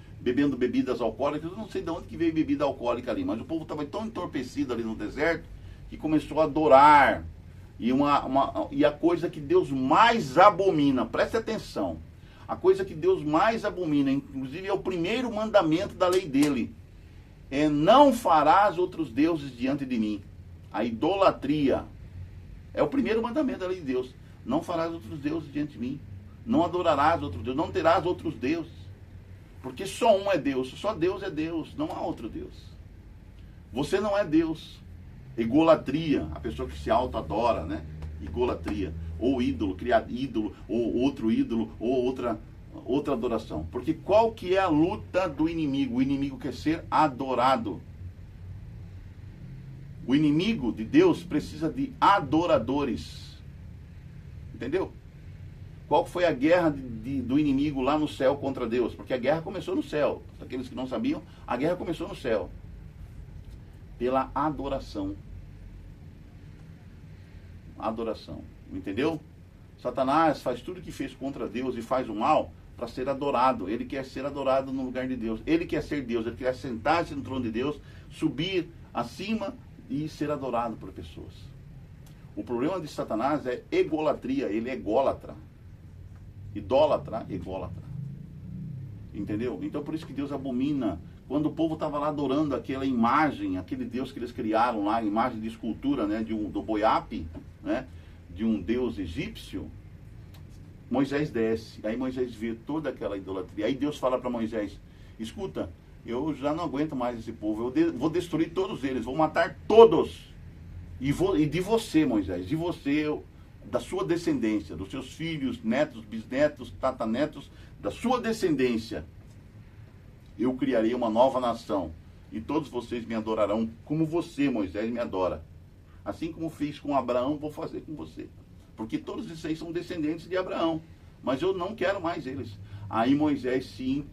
bebidas alcoólicas. Eu não sei de onde que veio bebida alcoólica ali, mas o povo estava tão entorpecido ali no deserto que começou a adorar. E a coisa que Deus mais abomina, preste atenção, a coisa que Deus mais abomina, inclusive é o primeiro mandamento da lei dele, é: não farás outros deuses diante de mim. A idolatria é o primeiro mandamento da lei de Deus. Não farás outros deuses diante de mim. Não adorarás outros deuses. Não terás outros deuses. Porque só um é Deus. Só Deus é Deus. Não há outro Deus. Você não é Deus. Egolatria. A pessoa que se auto-adora, né? Egolatria. Ou ídolo, criar ídolo. Ou outro ídolo. Ou outra adoração. Porque qual que é a luta do inimigo? O inimigo quer ser adorado. O inimigo de Deus precisa de adoradores. Entendeu? Qual foi a guerra do inimigo lá no céu contra Deus? Porque a guerra começou no céu. Aqueles que não sabiam, a guerra começou no céu. Pela adoração. Adoração. Entendeu? Satanás faz tudo que fez contra Deus e faz o mal para ser adorado. Ele quer ser adorado no lugar de Deus. Ele quer ser Deus. Ele quer sentar-se no trono de Deus, subir acima e ser adorado por pessoas. O problema de Satanás é egolatria. Ele é ególatra. Idólatra, ególatra. Entendeu? Então por isso que Deus abomina. Quando o povo estava lá adorando aquela imagem, aquele Deus que eles criaram lá, imagem de escultura, né, do Boiape, né, de um Deus egípcio, Moisés desce. Aí Moisés vê toda aquela idolatria. Aí Deus fala para Moisés: escuta, eu já não aguento mais esse povo, eu vou destruir todos eles, vou matar todos. E de você, Moisés, de você, da sua descendência, dos seus filhos, netos, bisnetos, tatanetos, da sua descendência, eu criarei uma nova nação. E todos vocês me adorarão como você, Moisés, me adora. Assim como fiz com Abraão, vou fazer com você. Porque todos esses são descendentes de Abraão. Mas eu não quero mais eles. Aí Moisés se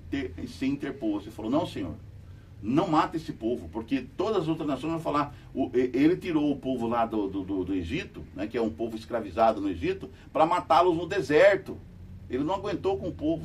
interpôs. Ele falou: não, Senhor, não mata esse povo, porque todas as outras nações vão falar. Ele tirou o povo lá do Egito, né, que é um povo escravizado no Egito, para matá-los no deserto. Ele não aguentou com o povo.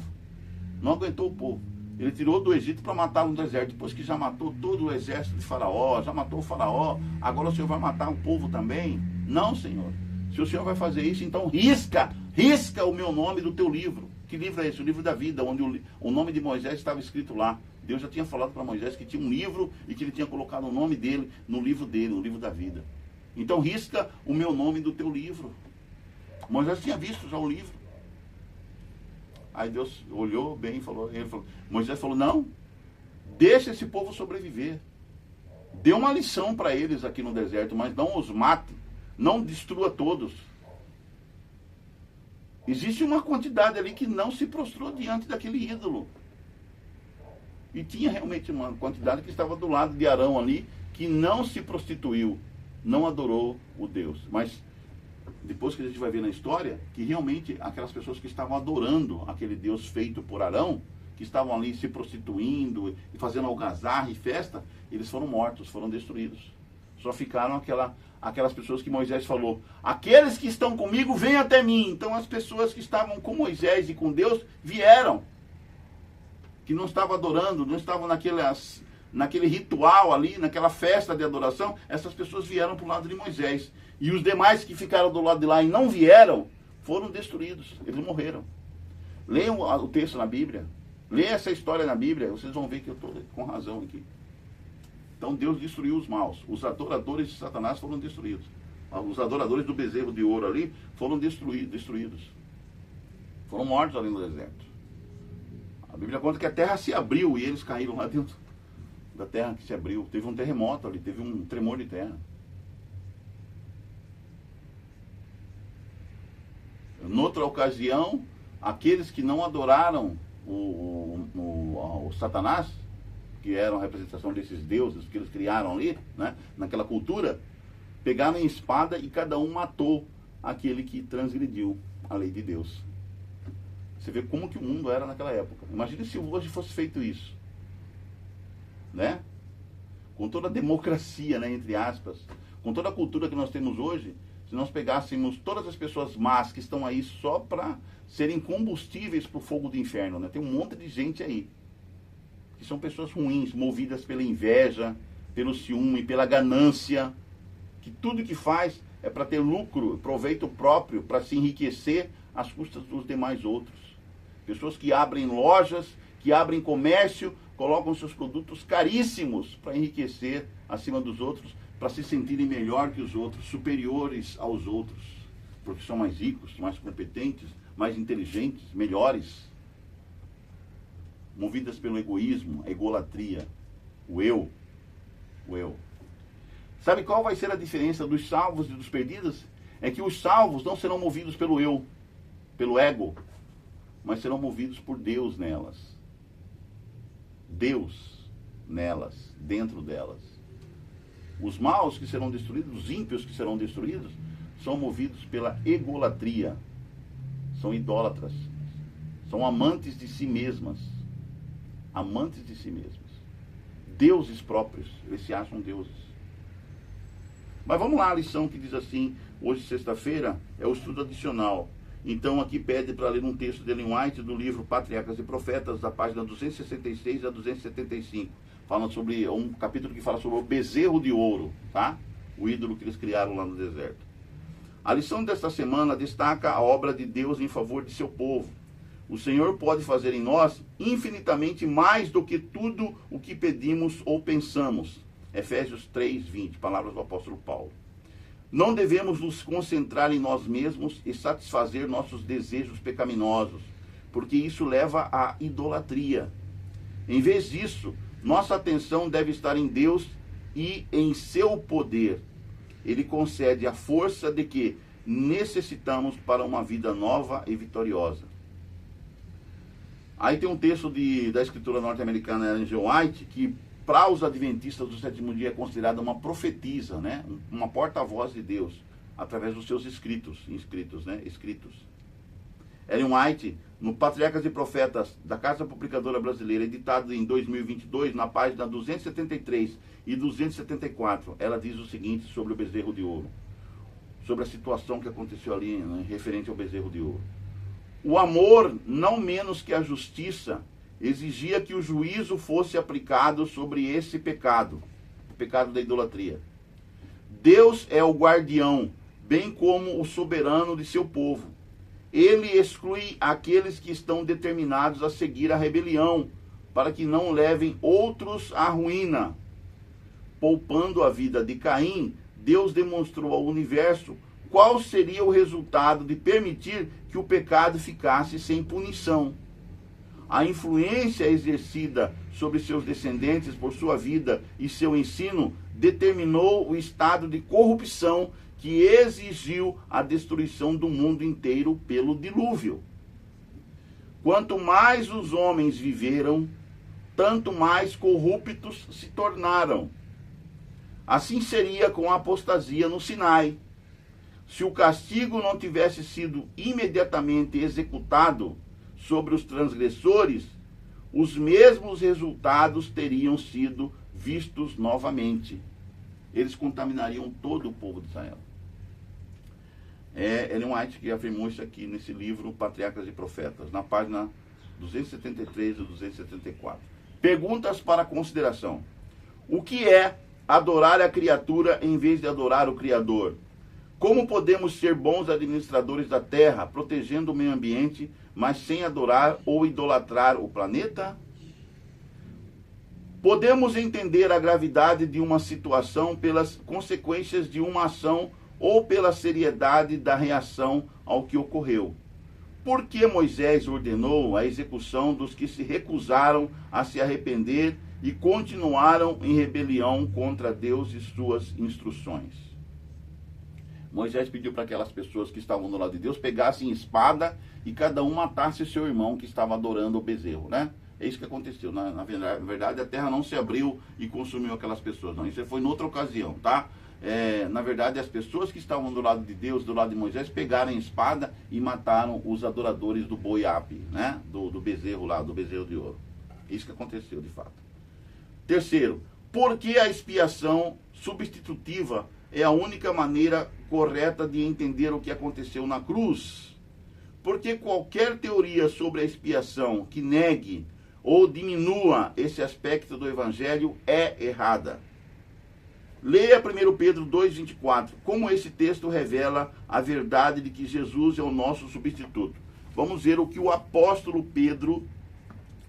Não aguentou o povo. Ele tirou do Egito para matá-los no deserto. Depois que já matou todo o exército de Faraó, já matou o Faraó, agora o Senhor vai matar o povo também? Não, Senhor. Se o Senhor vai fazer isso, então risca risca o meu nome do teu livro. Que livro é esse? O livro da vida, onde o nome de Moisés estava escrito lá. Deus já tinha falado para Moisés que tinha um livro e que ele tinha colocado o nome dele, no livro da vida. Então risca o meu nome do teu livro. Moisés tinha visto já o livro. Aí Deus olhou bem e falou, Moisés falou, não, deixa esse povo sobreviver. Dê uma lição para eles aqui no deserto, mas não os mate, não destrua todos. Existe uma quantidade ali que não se prostrou diante daquele ídolo. E tinha realmente uma quantidade que estava do lado de Arão ali, que não se prostituiu, não adorou o Deus. Mas depois que a gente vai ver na história, que realmente aquelas pessoas que estavam adorando aquele Deus feito por Arão, que estavam ali se prostituindo e fazendo algazarra e festa, eles foram mortos, foram destruídos. Só ficaram aquelas pessoas que Moisés falou, aqueles que estão comigo, venham até mim. Então as pessoas que estavam com Moisés e com Deus, vieram. Que não estavam adorando, não estavam naquele ritual ali, naquela festa de adoração, essas pessoas vieram para o lado de Moisés. E os demais que ficaram do lado de lá e não vieram, foram destruídos, eles morreram. Leiam o texto na Bíblia, leiam essa história na Bíblia, vocês vão ver que eu estou com razão aqui. Então Deus destruiu os maus, os adoradores de Satanás foram destruídos. Os adoradores do bezerro de ouro ali foram destruídos. Foram mortos ali no deserto. A Bíblia conta que a terra se abriu e eles caíram lá dentro da terra que se abriu. Teve um terremoto ali, teve um tremor de terra. Noutra ocasião, aqueles que não adoraram o Satanás, que eram a representação desses deuses que eles criaram ali, né, naquela cultura, pegaram em espada e cada um matou aquele que transgrediu a lei de Deus. Você vê como que o mundo era naquela época. Imagina se hoje fosse feito isso. Né? Com toda a democracia, né, entre aspas, com toda a cultura que nós temos hoje, se nós pegássemos todas as pessoas más que estão aí só para serem combustíveis para o fogo do inferno, né? Tem um monte de gente aí que são pessoas ruins, movidas pela inveja, pelo ciúme, pela ganância, que tudo que faz é para ter lucro, proveito próprio, para se enriquecer às custas dos demais outros. Pessoas que abrem lojas, que abrem comércio, colocam seus produtos caríssimos para enriquecer acima dos outros, para se sentirem melhor que os outros, superiores aos outros, porque são mais ricos, mais competentes, mais inteligentes, melhores. Movidas pelo egoísmo, a egolatria, o eu. Sabe qual vai ser a diferença dos salvos e dos perdidos? É que os salvos não serão movidos pelo eu, pelo ego, mas serão movidos por Deus nelas. Deus nelas, dentro delas. Os maus que serão destruídos, os ímpios que serão destruídos, são movidos pela egolatria. São idólatras. São amantes de si mesmas. Amantes de si mesmas. Deuses próprios. Eles se acham deuses. Mas vamos lá, a lição que diz assim, hoje sexta-feira, é o estudo adicional. Então aqui pede para ler um texto de Ellen White do livro Patriarcas e Profetas, da página 266 a 275. Fala sobre um capítulo que fala sobre o bezerro de ouro, tá? O ídolo que eles criaram lá no deserto. A lição desta semana destaca a obra de Deus em favor de seu povo. O Senhor pode fazer em nós infinitamente mais do que tudo o que pedimos ou pensamos. Efésios 3:20, palavras do apóstolo Paulo. Não devemos nos concentrar em nós mesmos e satisfazer nossos desejos pecaminosos, porque isso leva à idolatria. Em vez disso, nossa atenção deve estar em Deus e em seu poder. Ele concede a força de que necessitamos para uma vida nova e vitoriosa. Aí tem um texto da escritora norte-americana Ellen G. White, que para os adventistas do sétimo dia é considerada uma profetisa, né? Uma porta-voz de Deus, através dos seus escritos. Ellen White, no Patriarcas e Profetas, da Casa Publicadora Brasileira, editado em 2022, na página 273 e 274, ela diz o seguinte sobre o bezerro de ouro, sobre a situação que aconteceu ali, né, referente ao bezerro de ouro. O amor, não menos que a justiça, exigia que o juízo fosse aplicado sobre esse pecado, o pecado da idolatria. Deus é o guardião, bem como o soberano de seu povo. ele exclui aqueles que estão determinados a seguir a rebelião, para que não levem outros à ruína. Poupando a vida de Caim, Deus demonstrou ao universo qual seria o resultado de permitir que o pecado ficasse sem punição. A influência exercida sobre seus descendentes por sua vida e seu ensino determinou o estado de corrupção que exigiu a destruição do mundo inteiro pelo dilúvio. Quanto mais os homens viveram, tanto mais corruptos se tornaram. Assim seria com a apostasia no Sinai. Se o castigo não tivesse sido imediatamente executado sobre os transgressores, os mesmos resultados teriam sido vistos novamente. Eles contaminariam todo o povo de Israel. Ellen White que afirmou isso aqui nesse livro, Patriarcas e Profetas, na página 273 e 274. Perguntas para consideração. O que é adorar a criatura em vez de adorar o Criador? Como podemos ser bons administradores da terra, protegendo o meio ambiente, mas sem adorar ou idolatrar o planeta? Podemos entender a gravidade de uma situação pelas consequências de uma ação ou pela seriedade da reação ao que ocorreu. Por que Moisés ordenou a execução dos que se recusaram a se arrepender e continuaram em rebelião contra Deus e suas instruções? Moisés pediu para aquelas pessoas que estavam do lado de Deus pegassem espada e cada um matasse seu irmão que estava adorando o bezerro, né? É isso que aconteceu. Na verdade, a terra não se abriu e consumiu aquelas pessoas, não. Isso foi noutra ocasião, tá? Na verdade, as pessoas que estavam do lado de Deus, do lado de Moisés, pegaram a espada e mataram os adoradores do Boiape, né? Do bezerro lá, do bezerro de ouro. Isso que aconteceu, de fato. Terceiro, por que a expiação substitutiva é a única maneira correta de entender o que aconteceu na cruz? Porque qualquer teoria sobre a expiação que negue ou diminua esse aspecto do Evangelho é errada. Leia 1 Pedro 2,24, como esse texto revela a verdade de que Jesus é o nosso substituto. Vamos ver o que o apóstolo Pedro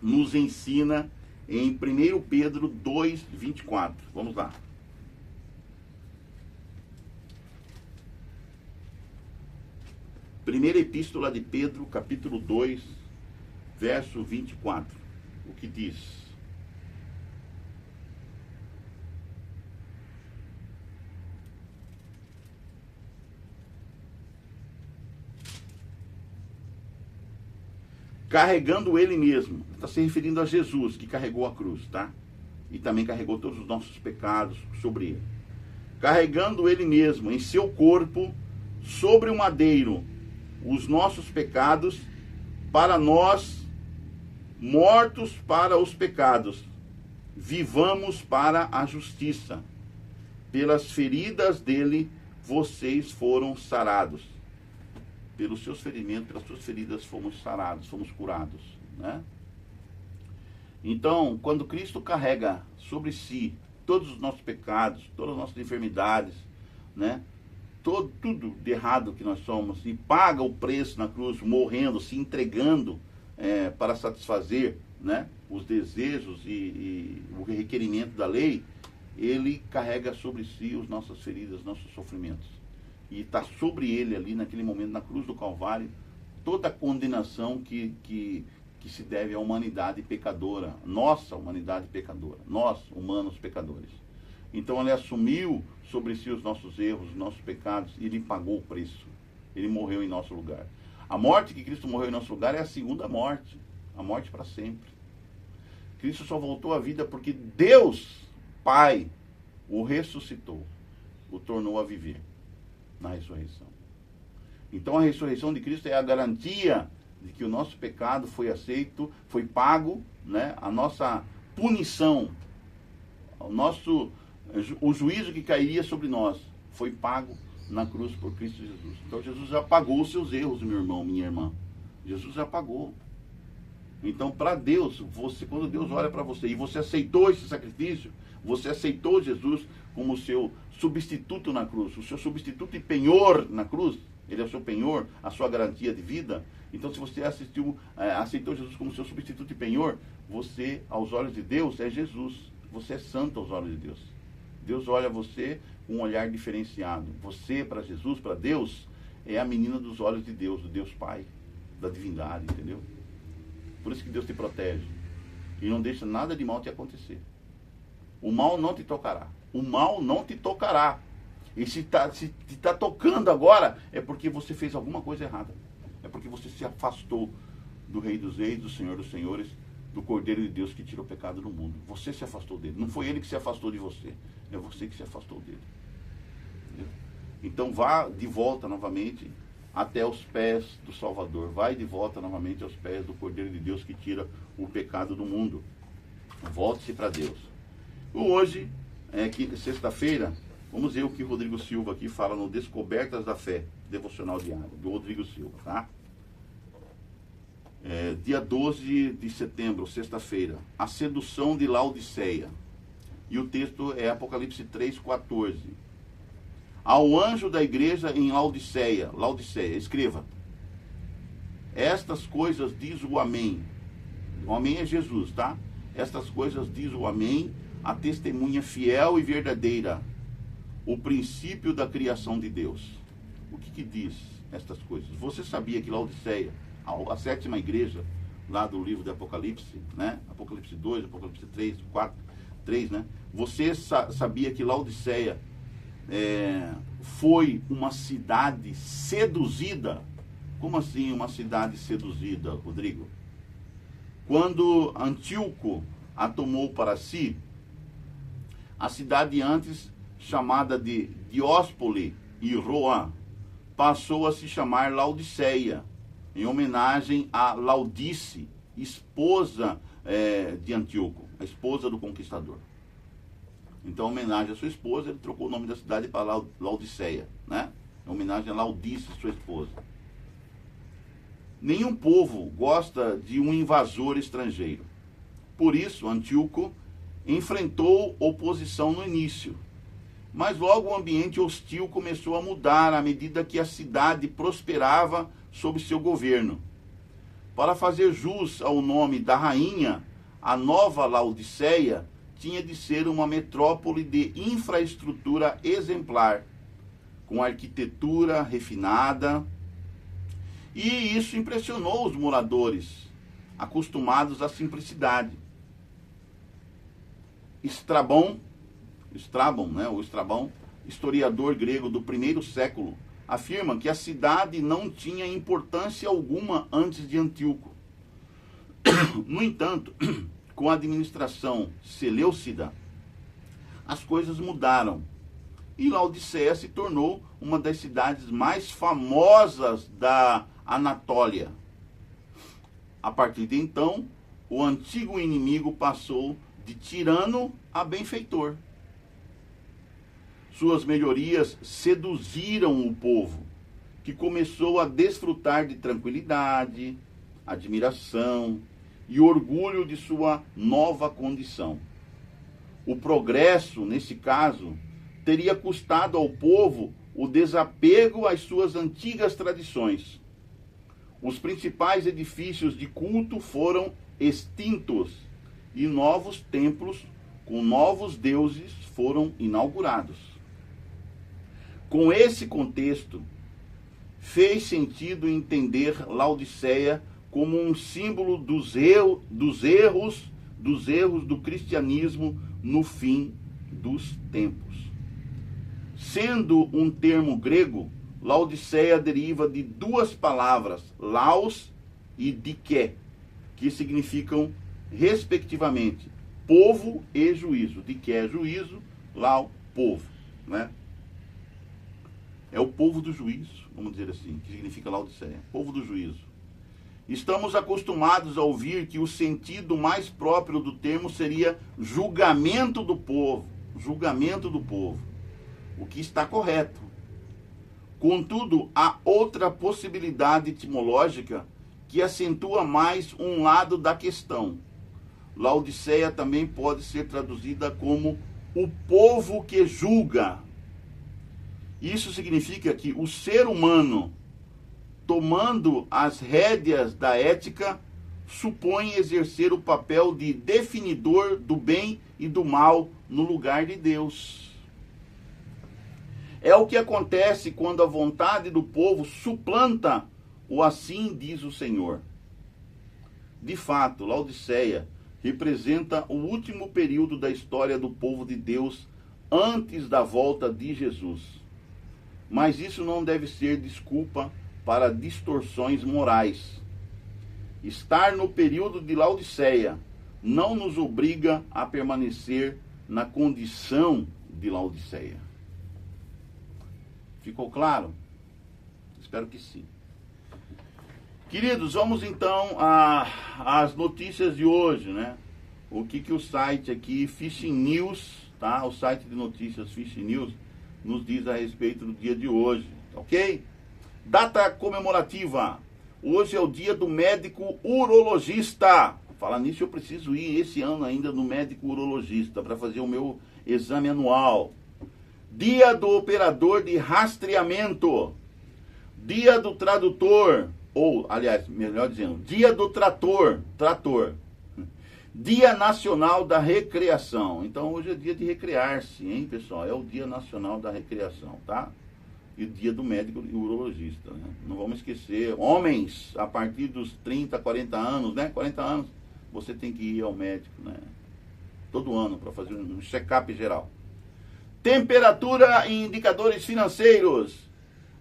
nos ensina em 1 Pedro 2,24. Vamos lá. Primeira epístola de Pedro, capítulo 2, verso 24. O que diz? Carregando ele mesmo. Está se referindo a Jesus, que carregou a cruz, tá? E também carregou todos os nossos pecados sobre ele. Carregando ele mesmo em seu corpo, sobre o madeiro, os nossos pecados, para nós, mortos para os pecados, vivamos para a justiça. Pelas feridas dele, vocês foram sarados. Pelos seus ferimentos, pelas suas feridas, fomos sarados, fomos curados, né? Então, quando Cristo carrega sobre si todos os nossos pecados, todas as nossas enfermidades, né? Tudo de errado que nós somos, e paga o preço na cruz, morrendo, se entregando para satisfazer, né, os desejos e o requerimento da lei, ele carrega sobre si as nossas feridas, nossos sofrimentos. E está sobre ele ali, naquele momento, na cruz do Calvário, toda a condenação que se deve à humanidade pecadora, nossa humanidade pecadora, nós, humanos pecadores. Então ele assumiu sobre si os nossos erros, os nossos pecados, e ele pagou o preço. Ele morreu em nosso lugar. A morte que Cristo morreu em nosso lugar é a segunda morte, a morte para sempre. Cristo só voltou à vida porque Deus, Pai, o ressuscitou, o tornou a viver na ressurreição. Então a ressurreição de Cristo é a garantia de que o nosso pecado foi aceito, foi pago, né? A nossa punição, o juízo que cairia sobre nós foi pago na cruz por Cristo Jesus. Então Jesus já pagou os seus erros, meu irmão, minha irmã. Jesus já pagou. Então, para Deus, quando Deus olha para você e você aceitou esse sacrifício, você aceitou Jesus como seu substituto na cruz, o seu substituto e penhor na cruz, Ele é o seu penhor, a sua garantia de vida. Então, se você aceitou Jesus como seu substituto e penhor, você, aos olhos de Deus, é Jesus. Você é santo aos olhos de Deus. Deus olha você com um olhar diferenciado. Você, para Jesus, para Deus, é a menina dos olhos de Deus, do Deus Pai, da divindade, entendeu? Por isso que Deus te protege. E não deixa nada de mal te acontecer. O mal não te tocará. O mal não te tocará. E se tá tocando agora, é porque você fez alguma coisa errada. É porque você se afastou do Rei dos Reis, do Senhor dos Senhores, do Cordeiro de Deus que tira o pecado do mundo. Você se afastou dele. Não foi ele que se afastou de você. É você que se afastou dele. Entendeu? Então vá de volta novamente até os pés do Salvador. Vai de volta novamente aos pés do Cordeiro de Deus que tira o pecado do mundo. Volte-se para Deus. Hoje, sexta-feira, vamos ver o que o Rodrigo Silva aqui fala no Descobertas da Fé, devocional diário, do Rodrigo Silva, tá? Dia 12 de setembro, sexta-feira, a sedução de Laodiceia. E o texto é Apocalipse 3,14. Ao anjo da igreja em Laodiceia, escreva: estas coisas diz o Amém. O Amém é Jesus, tá? Estas coisas diz o Amém, a testemunha fiel e verdadeira, o princípio da criação de Deus. O que diz estas coisas? Você sabia que Laodiceia, a sétima igreja, lá do livro de Apocalipse, né? Apocalipse 2, Apocalipse 3, 4, 3, né? Você sabia que Laodiceia foi uma cidade seduzida? Como assim uma cidade seduzida, Rodrigo? Quando Antíoco a tomou para si, a cidade antes chamada de Dióspole e Roã passou a se chamar Laodiceia, em homenagem a Laudice, esposa de Antíoco, a esposa do conquistador. Então, em homenagem à sua esposa, ele trocou o nome da cidade para Laodiceia, né? Em homenagem a Laudice, sua esposa. Nenhum povo gosta de um invasor estrangeiro. Por isso, Antíoco enfrentou oposição no início. Mas logo o ambiente hostil começou a mudar à medida que a cidade prosperava sob seu governo. Para fazer jus ao nome da rainha, a nova Laodiceia tinha de ser uma metrópole de infraestrutura exemplar, com arquitetura refinada. E isso impressionou os moradores, acostumados à simplicidade. Estrabão, historiador grego do primeiro século, afirma que a cidade não tinha importância alguma antes de Antíoco. No entanto, com a administração seleucida, as coisas mudaram e Laodiceia se tornou uma das cidades mais famosas da Anatólia. A partir de então, o antigo inimigo passou de tirano a benfeitor. Suas melhorias seduziram o povo, que começou a desfrutar de tranquilidade, admiração e orgulho de sua nova condição. O progresso, nesse caso, teria custado ao povo o desapego às suas antigas tradições. Os principais edifícios de culto foram extintos e novos templos com novos deuses foram inaugurados. Com esse contexto, fez sentido entender Laodiceia como um símbolo dos erros do cristianismo no fim dos tempos. Sendo um termo grego, Laodiceia deriva de duas palavras, laos e diké, que significam, respectivamente, povo e juízo. Diké é juízo, lao, povo, né? É o povo do juízo, vamos dizer assim, que significa Laodiceia, povo do juízo. Estamos acostumados a ouvir que o sentido mais próprio do termo seria julgamento do povo, o que está correto. Contudo, há outra possibilidade etimológica que acentua mais um lado da questão. Laodiceia também pode ser traduzida como o povo que julga. Isso significa que o ser humano, tomando as rédeas da ética, supõe exercer o papel de definidor do bem e do mal no lugar de Deus. É o que acontece quando a vontade do povo suplanta o assim diz o Senhor. De fato, Laodiceia representa o último período da história do povo de Deus antes da volta de Jesus. Mas isso não deve ser desculpa para distorções morais. Estar no período de Laodiceia não nos obriga a permanecer na condição de Laodiceia. Ficou claro? Espero que sim. Queridos, vamos então às notícias de hoje, né? O que o site aqui, Fishing News, tá? O site de notícias Fishing News nos diz a respeito do dia de hoje, ok? Data comemorativa. Hoje é o dia do médico urologista. Falar nisso, eu preciso ir esse ano ainda no médico urologista para fazer o meu exame anual. Dia do operador de rastreamento. Dia do tradutor. Ou, aliás, melhor dizendo, dia do trator. Dia Nacional da Recreação. Então, hoje é dia de recrear-se, hein, pessoal? É o Dia Nacional da Recreação, tá? E o dia do médico e urologista, né? Não vamos esquecer. Homens, a partir dos 30, 40 anos, né? 40 anos, você tem que ir ao médico, né? Todo ano, para fazer um check-up geral. Temperatura e indicadores financeiros.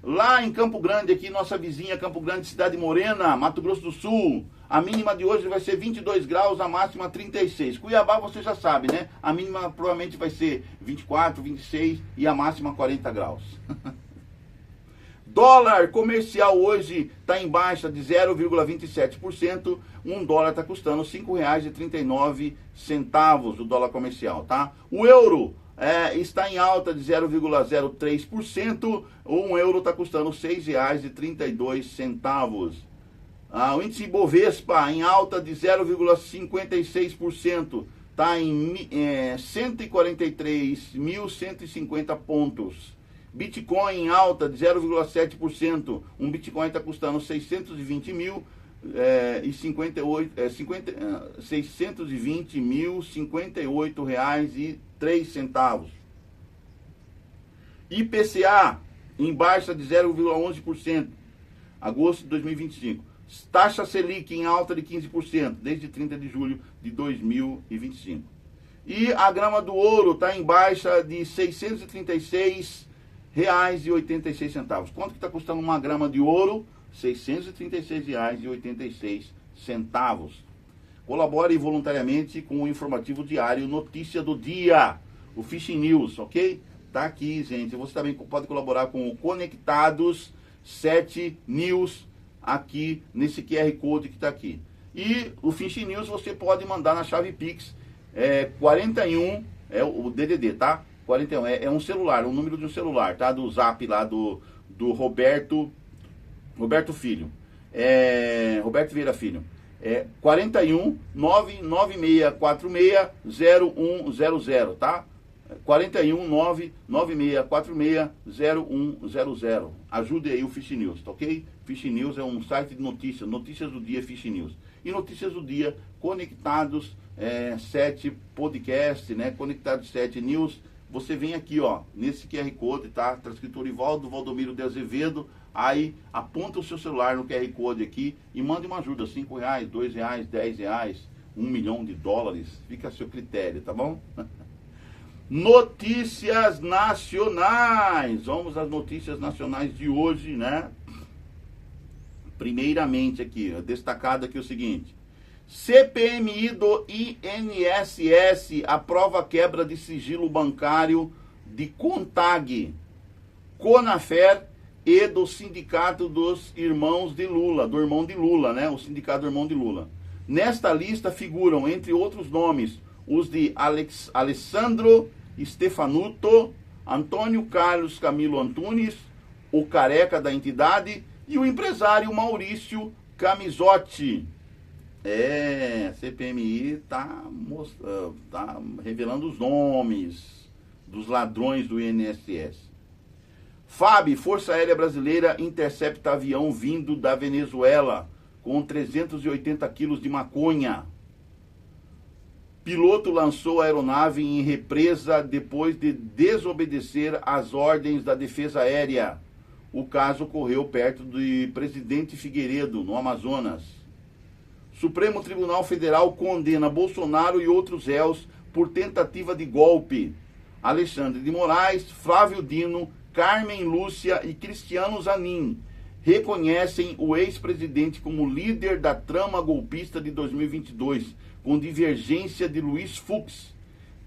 Lá em Campo Grande, aqui nossa vizinha Campo Grande, Cidade Morena, Mato Grosso do Sul, a mínima de hoje vai ser 22 graus, a máxima 36. Cuiabá você já sabe, né? A mínima provavelmente vai ser 24, 26 e a máxima 40 graus. Dólar comercial hoje está em baixa de 0,27%. Um dólar está custando R$ 5,39 o dólar comercial, tá? O euro está em alta de 0,03%. Um euro está custando R$ 6,32. O índice Ibovespa em alta de 0,56%. Está em 143.150 pontos. Bitcoin em alta de 0,7%. Um Bitcoin está custando 620.058 reais e 3 centavos. IPCA em baixa de 0,11%. Agosto de 2025. Taxa Selic em alta de 15% desde 30 de julho de 2025. E a grama do ouro está em baixa de R$ 636,86. Quanto que está custando uma grama de ouro? R$ 636,86. Colabore voluntariamente com o informativo diário Notícia do Dia, o Fishing News, ok? Tá aqui, gente. Você também pode colaborar com o Conectados 7 News aqui nesse QR Code que está aqui. E o Fishing News você pode mandar na chave Pix 41, é o DDD, tá? 41, é um celular, um número de um celular, tá? Do Zap lá do Roberto Filho. Roberto Vieira Filho. 41 99646 0100, tá? 41 99646 0100. Ajude aí o Fish News, tá ok? Fish News é um site de notícias, notícias do dia Fish News. E notícias do dia conectados 7 podcast, né? Conectados 7 News. Você vem aqui, ó, nesse QR Code, tá? Tá escrito Orivaldo Valdomiro de Azevedo. Aí aponta o seu celular no QR Code aqui e mande uma ajuda, R$5, R$2, R$10, $1 milhão, fica a seu critério, tá bom? Notícias nacionais, vamos às notícias nacionais de hoje, né? Primeiramente aqui, destacado aqui o seguinte: CPMI do INSS aprova quebra de sigilo bancário de CONTAG, CONAFER e do Sindicato dos Irmãos de Lula, do irmão de Lula, né? O Sindicato do Irmão de Lula. Nesta lista figuram, entre outros nomes, os de Alessandro Stefanuto, Antônio Carlos Camilo Antunes, o careca da entidade, e o empresário Maurício Camisotti. A CPMI tá revelando os nomes dos ladrões do INSS. FAB, Força Aérea Brasileira, intercepta avião vindo da Venezuela com 380 quilos de maconha. Piloto lançou a aeronave em represa depois de desobedecer às ordens da Defesa Aérea. O caso ocorreu perto de Presidente Figueiredo, no Amazonas. Supremo Tribunal Federal condena Bolsonaro e outros réus por tentativa de golpe. Alexandre de Moraes, Flávio Dino, Carmen Lúcia e Cristiano Zanin reconhecem o ex-presidente como líder da trama golpista de 2022, com divergência de Luiz Fux.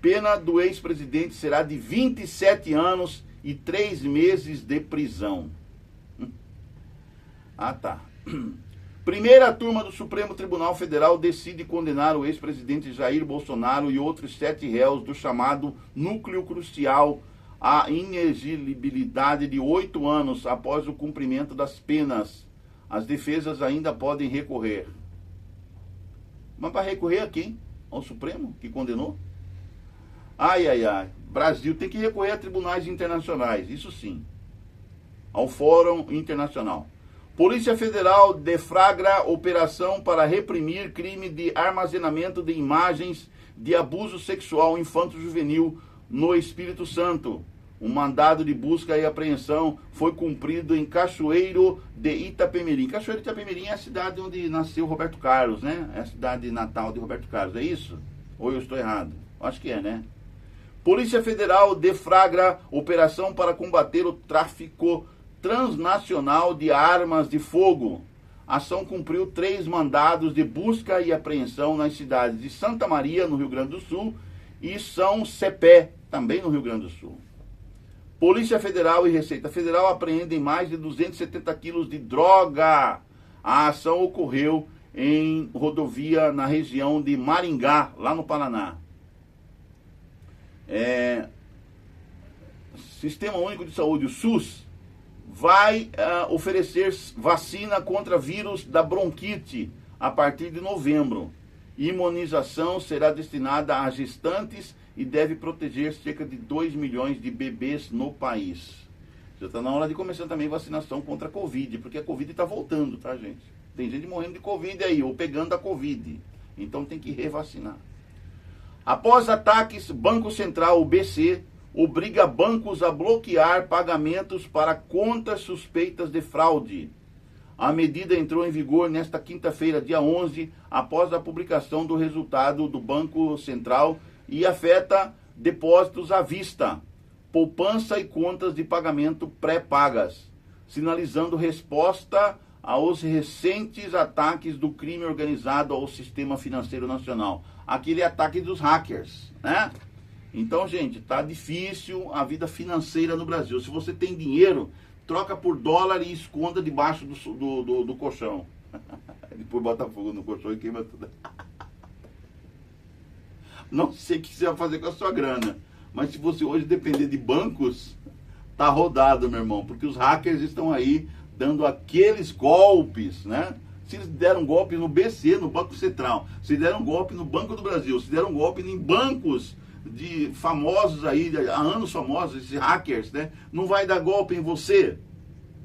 Pena do ex-presidente será de 27 anos e 3 meses de prisão. Ah, tá. Primeira turma do Supremo Tribunal Federal decide condenar o ex-presidente Jair Bolsonaro e outros 7 réus do chamado Núcleo Crucial à inelegibilidade de 8 anos após o cumprimento das penas. As defesas ainda podem recorrer. Mas para recorrer a quem? Ao Supremo, que condenou? Ai, ai, ai. Brasil tem que recorrer a tribunais internacionais, isso sim. Ao Fórum Internacional. Polícia Federal deflagra operação para reprimir crime de armazenamento de imagens de abuso sexual infanto-juvenil no Espírito Santo. Um mandado de busca e apreensão foi cumprido em Cachoeiro de Itapemirim. Cachoeiro de Itapemirim é a cidade onde nasceu Roberto Carlos, né? É a cidade natal de Roberto Carlos, é isso? Ou eu estou errado? Acho que é, né? Polícia Federal deflagra operação para combater o tráfico transnacional de armas de fogo. A ação cumpriu 3 mandados de busca e apreensão nas cidades de Santa Maria, no Rio Grande do Sul, e São Cepé, também no Rio Grande do Sul. Polícia Federal e Receita Federal apreendem mais de 270 quilos de droga. A ação ocorreu em rodovia na região de Maringá, lá no Paraná. Sistema Único de Saúde, o SUS, vai oferecer vacina contra vírus da bronquite a partir de novembro. Imunização será destinada a gestantes e deve proteger cerca de 2 milhões de bebês no país. Já está na hora de começar também vacinação contra a Covid, porque a Covid está voltando, tá, gente? Tem gente morrendo de Covid aí, ou pegando a Covid. Então tem que revacinar. Após ataques, Banco Central, o BC, obriga bancos a bloquear pagamentos para contas suspeitas de fraude. A medida entrou em vigor nesta quinta-feira, dia 11, após a publicação do resultado do Banco Central e afeta depósitos à vista, poupança e contas de pagamento pré-pagas, sinalizando resposta aos recentes ataques do crime organizado ao sistema financeiro nacional. Aquele ataque dos hackers, né? Então, gente, tá difícil a vida financeira no Brasil. Se você tem dinheiro, troca por dólar e esconda debaixo do colchão. Depois bota fogo no colchão e queima tudo. Não sei o que você vai fazer com a sua grana. Mas se você hoje depender de bancos, tá rodado, meu irmão. Porque os hackers estão aí dando aqueles golpes, né? Se eles deram golpe no BC, no Banco Central, se deram golpe no Banco do Brasil, se deram golpe em bancos de famosos aí, há anos famosos, esses hackers, né? Não vai dar golpe em você?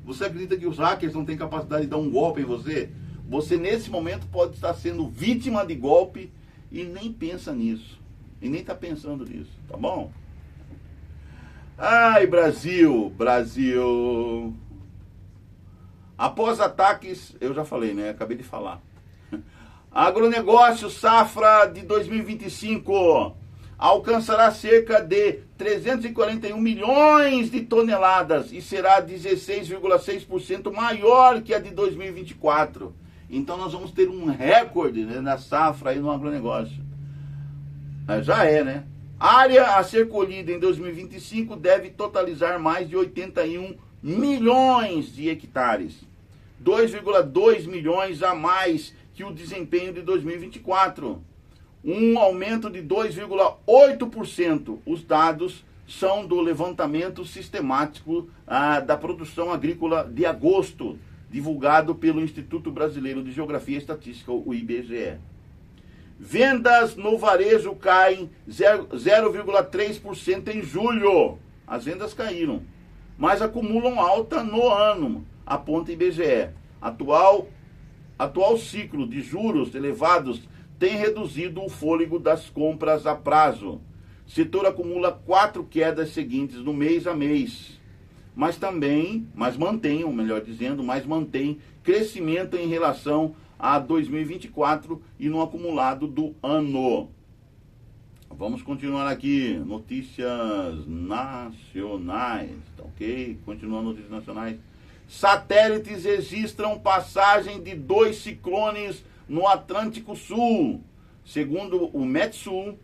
Você acredita que os hackers não têm capacidade de dar um golpe em você? Você, nesse momento, pode estar sendo vítima de golpe e nem pensa nisso. E nem está pensando nisso, tá bom? Ai, Brasil, Brasil. Após ataques, eu já falei, né? Acabei de falar. Agronegócio, safra de 2025 alcançará cerca de 341 milhões de toneladas e será 16,6% maior que a de 2024. Então nós vamos ter um recorde, né, na safra aí no agronegócio. Já é, né? A área a ser colhida em 2025 deve totalizar mais de 81 milhões de hectares. 2,2 milhões a mais que o desempenho de 2024. Um aumento de 2,8%. Os dados são do levantamento sistemático da produção agrícola de agosto, divulgado pelo Instituto Brasileiro de Geografia e Estatística, o IBGE. Vendas no varejo caem 0,3% em julho. As vendas caíram. mas acumulam alta no ano, aponta IBGE. Atual ciclo de juros elevados tem reduzido o fôlego das compras a prazo. Setor acumula 4 quedas seguintes no mês a mês, mas mantém crescimento em relação a 2024 e no acumulado do ano. Vamos continuar aqui, notícias nacionais, tá ok? Continuando notícias nacionais. Satélites registram passagem de 2 ciclones no Atlântico Sul. Segundo o Metsul,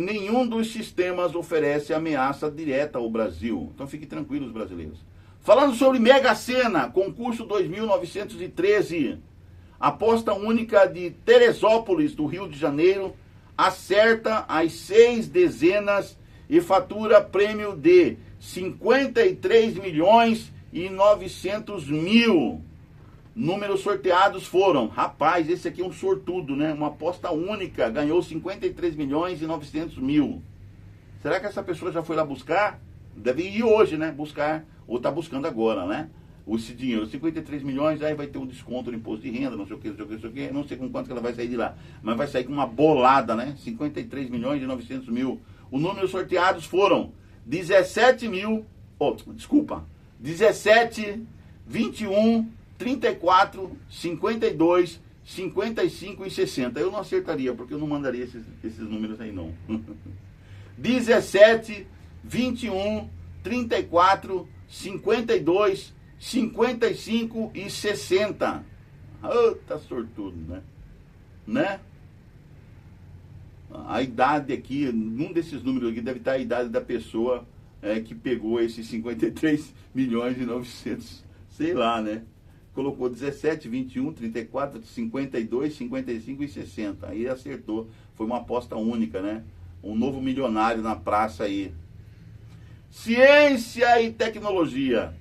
nenhum dos sistemas oferece ameaça direta ao Brasil. Então fiquem tranquilos, brasileiros. Falando sobre Mega Sena, concurso 2913. Aposta única de Teresópolis, do Rio de Janeiro, acerta as 6 dezenas e fatura prêmio de 53.900.000. Números sorteados foram, rapaz, esse aqui é um sortudo, né? Uma aposta única, ganhou 53.900.000. Será que essa pessoa já foi lá buscar? Deve ir hoje, né? Buscar, ou tá buscando agora, né? Esse dinheiro, 53 milhões, aí vai ter um desconto no imposto de renda, não sei o que, não sei com quanto que ela vai sair de lá, mas vai sair com uma bolada, né? 53.900.000. Os números sorteados foram 17, 21, 34, 52, 55 e 60. Eu não acertaria, porque eu não mandaria esses números aí, não. 17, 21, 34, 52, 55 e 60. Tá sortudo, né? A idade aqui, num desses números aqui, deve estar a idade da pessoa que pegou esses 53.900.000. Sei lá, né? Colocou 17, 21, 34, 52, 55 e 60. Aí acertou. Foi uma aposta única, né? Um novo milionário na praça aí. Ciência e tecnologia.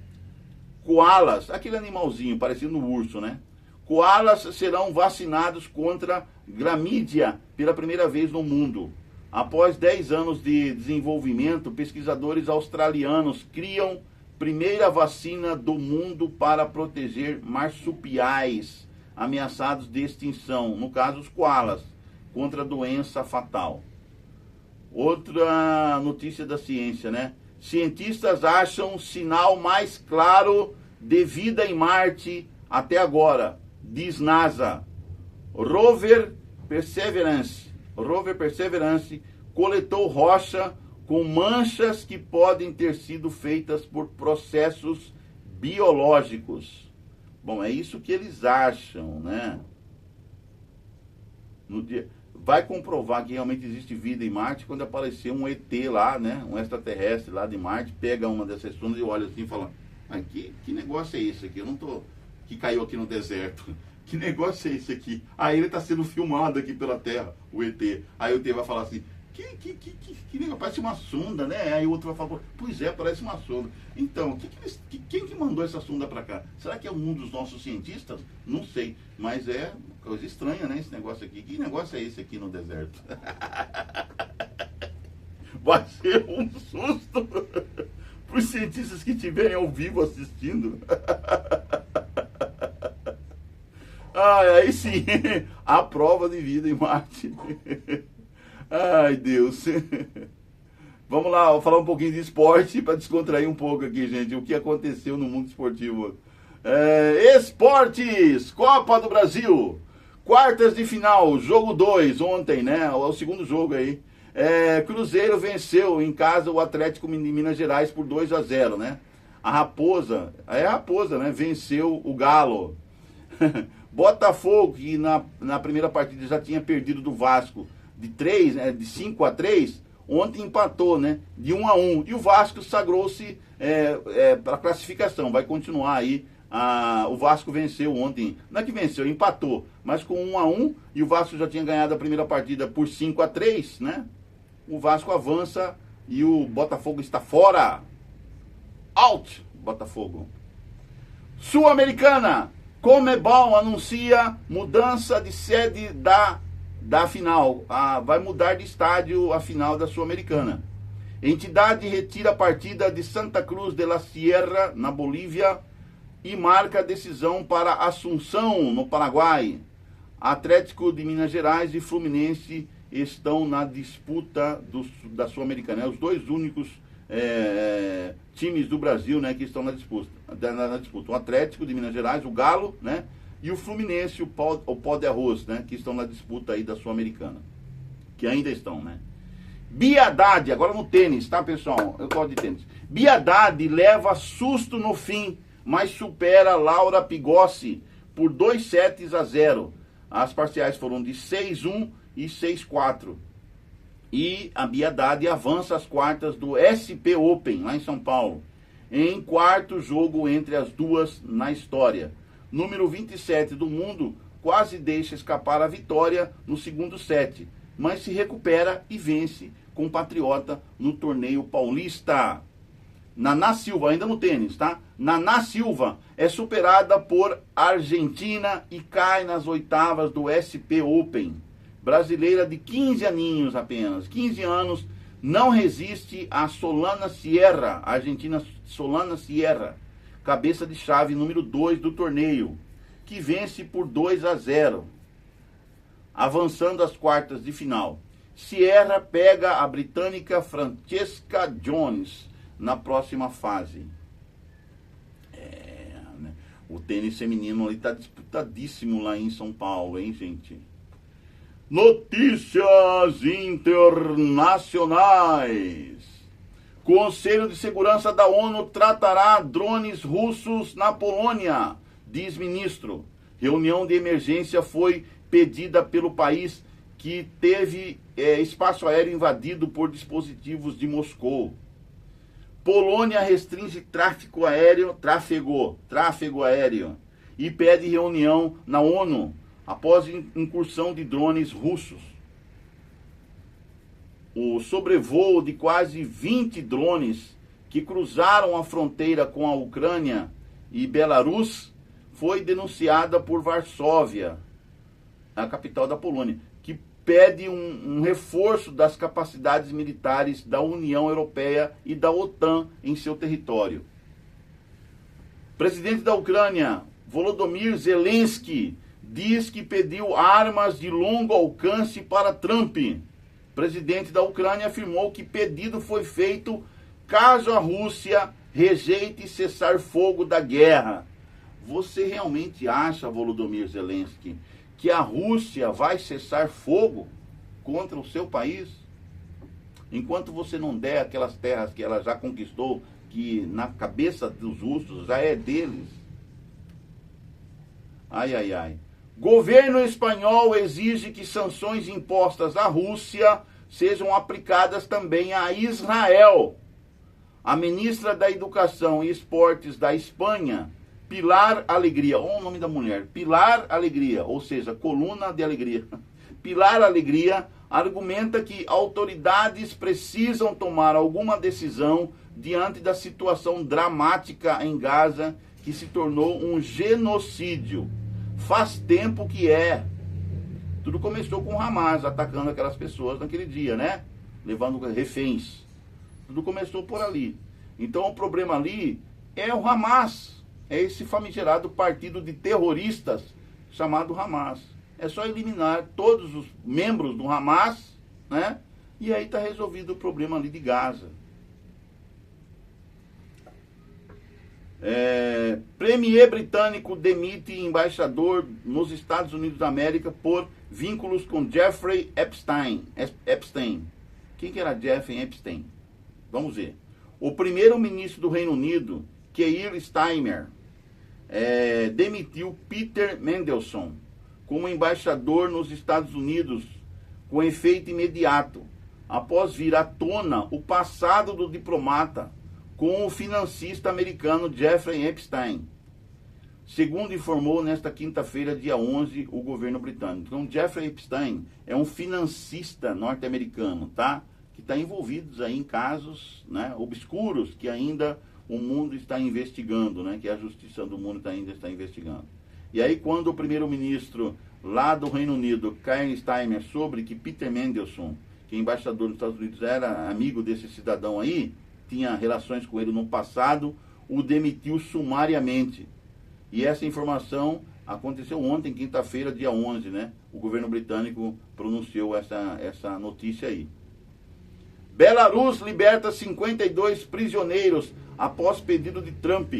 Koalas, aquele animalzinho parecido no urso, né? Koalas serão vacinados contra gramídia pela primeira vez no mundo. Após 10 anos de desenvolvimento, pesquisadores australianos criam primeira vacina do mundo para proteger marsupiais ameaçados de extinção, no caso os koalas, contra a doença fatal. Outra notícia da ciência, né? Cientistas acham sinal mais claro de vida em Marte até agora, diz NASA. Rover Perseverance coletou rocha com manchas que podem ter sido feitas por processos biológicos. Bom, é isso que eles acham, né? Vai comprovar que realmente existe vida em Marte quando aparecer um ET lá, né? Um extraterrestre lá de Marte, pega uma dessas sondas e olha assim e fala: mas que negócio é esse aqui? Eu não tô... que caiu aqui no deserto. Que negócio é esse aqui? Aí ele está sendo filmado aqui pela Terra, o ET. Aí o ET vai falar assim: que negócio? Parece uma sonda, né? Aí o outro vai falar: pois é, parece uma sonda. Então, quem que mandou essa sonda para cá? Será que é um dos nossos cientistas? Não sei, mas é coisa estranha, né? Esse negócio aqui. Que negócio é esse aqui no deserto? Vai ser um susto para os cientistas que estiverem ao vivo assistindo. Aí sim, a prova de vida em Marte. Ai, Deus. Vamos lá, vou falar um pouquinho de esporte para descontrair um pouco aqui, gente. O que aconteceu no mundo esportivo. Esportes, Copa do Brasil. Quartas de final, jogo 2, ontem, né? É o segundo jogo aí. Cruzeiro venceu em casa o Atlético de Minas Gerais por 2-0, né? A Raposa, né? Venceu o Galo. Botafogo, que na primeira partida já tinha perdido do Vasco de 5-3, ontem empatou, né? De 1-1. E o Vasco sagrou-se para a classificação. Vai continuar aí. O Vasco venceu ontem. Não é que venceu, empatou. Mas com 1-1. E o Vasco já tinha ganhado a primeira partida por 5-3, né? O Vasco avança e o Botafogo está fora. Out, Botafogo. Sul-Americana. Comebol anuncia mudança de sede da final. Vai mudar de estádio a final da Sul-Americana. Entidade retira a partida de Santa Cruz de la Sierra, na Bolívia, e marca a decisão para Assunção, no Paraguai. Atlético de Minas Gerais e Fluminense estão na disputa da Sul-Americana. É os dois únicos times do Brasil, né, que estão na disputa. O Atlético de Minas Gerais, o Galo, né, e o Fluminense, o Pó de Arroz, né, que estão na disputa aí da Sul-Americana. Que ainda estão, né. Bia Haddad, agora no tênis, tá, pessoal? Eu gosto de tênis. Bia Haddad leva susto no fim, mas supera Laura Pigossi por 2-0. As parciais foram de 6-1 e 6-4. E a Bia Haddad avança às quartas do SP Open, lá em São Paulo, em quarto jogo entre as duas na história. Número 27 do mundo quase deixa escapar a vitória no segundo set, mas se recupera e vence com o Patriota no torneio paulista. Naná Silva, ainda no tênis, tá? Naná Silva é superada por Argentina e cai nas oitavas do SP Open. Brasileira de 15 aninhos apenas, 15 anos, não resiste a Solana Sierra, argentina Solana Sierra, cabeça de chave número 2 do torneio, que vence por 2-0, avançando às quartas de final. Sierra pega a britânica Francesca Jones na próxima fase. Né? O tênis feminino ali está disputadíssimo lá em São Paulo, hein, gente? Notícias internacionais. Conselho de Segurança da ONU tratará drones russos na Polônia, diz ministro. Reunião de emergência foi pedida pelo país que teve espaço aéreo invadido por dispositivos de Moscou. Polônia restringe tráfego aéreo e pede reunião na ONU após incursão de drones russos. O sobrevoo de quase 20 drones que cruzaram a fronteira com a Ucrânia e Belarus foi denunciada por Varsóvia, a capital da Polônia, que pede um reforço das capacidades militares da União Europeia e da OTAN em seu território. Presidente da Ucrânia, Volodymyr Zelensky, diz que pediu armas de longo alcance para Trump. Presidente da Ucrânia afirmou que pedido foi feito caso a Rússia rejeite cessar fogo da guerra. Você realmente acha, Volodymyr Zelensky, que a Rússia vai cessar fogo contra o seu país? Enquanto você não der aquelas terras que ela já conquistou, que na cabeça dos russos já é deles. Ai, ai, ai. Governo espanhol exige que sanções impostas à Rússia sejam aplicadas também a Israel. A ministra da Educação e Esportes da Espanha, Pilar Alegria, olha o nome da mulher, Pilar Alegria, ou seja, coluna de alegria. Pilar Alegria argumenta que autoridades precisam tomar alguma decisão diante da situação dramática em Gaza, que se tornou um genocídio. Faz tempo que é. Tudo começou com o Hamas atacando aquelas pessoas naquele dia, né? Levando reféns. Tudo começou por ali. Então o problema ali é o Hamas. É esse famigerado partido de terroristas chamado Hamas. É só eliminar todos os membros do Hamas, né? E aí está resolvido o problema ali de Gaza. Premier britânico demite embaixador nos Estados Unidos da América por vínculos com Jeffrey Epstein. Quem que era Jeffrey Epstein? Vamos ver. O primeiro-ministro do Reino Unido, Keir Starmer, demitiu Peter Mandelson como embaixador nos Estados Unidos com efeito imediato, após vir à tona o passado do diplomata com o financista americano Jeffrey Epstein, segundo informou nesta quinta-feira, dia 11, o governo britânico. Então, Jeffrey Epstein é um financista norte-americano, tá? Que está envolvido aí em casos, né, obscuros que ainda o mundo está investigando, né? Que a justiça do mundo ainda está investigando. E aí, quando o primeiro-ministro lá do Reino Unido, Keir Starmer, soube que Peter Mandelson que o embaixador dos Estados Unidos era amigo desse cidadão aí, tinha relações com ele no passado, o demitiu sumariamente. E essa informação aconteceu ontem, quinta-feira, dia 11, né? O governo britânico pronunciou essa notícia aí. Belarus liberta 52 prisioneiros após pedido de Trump,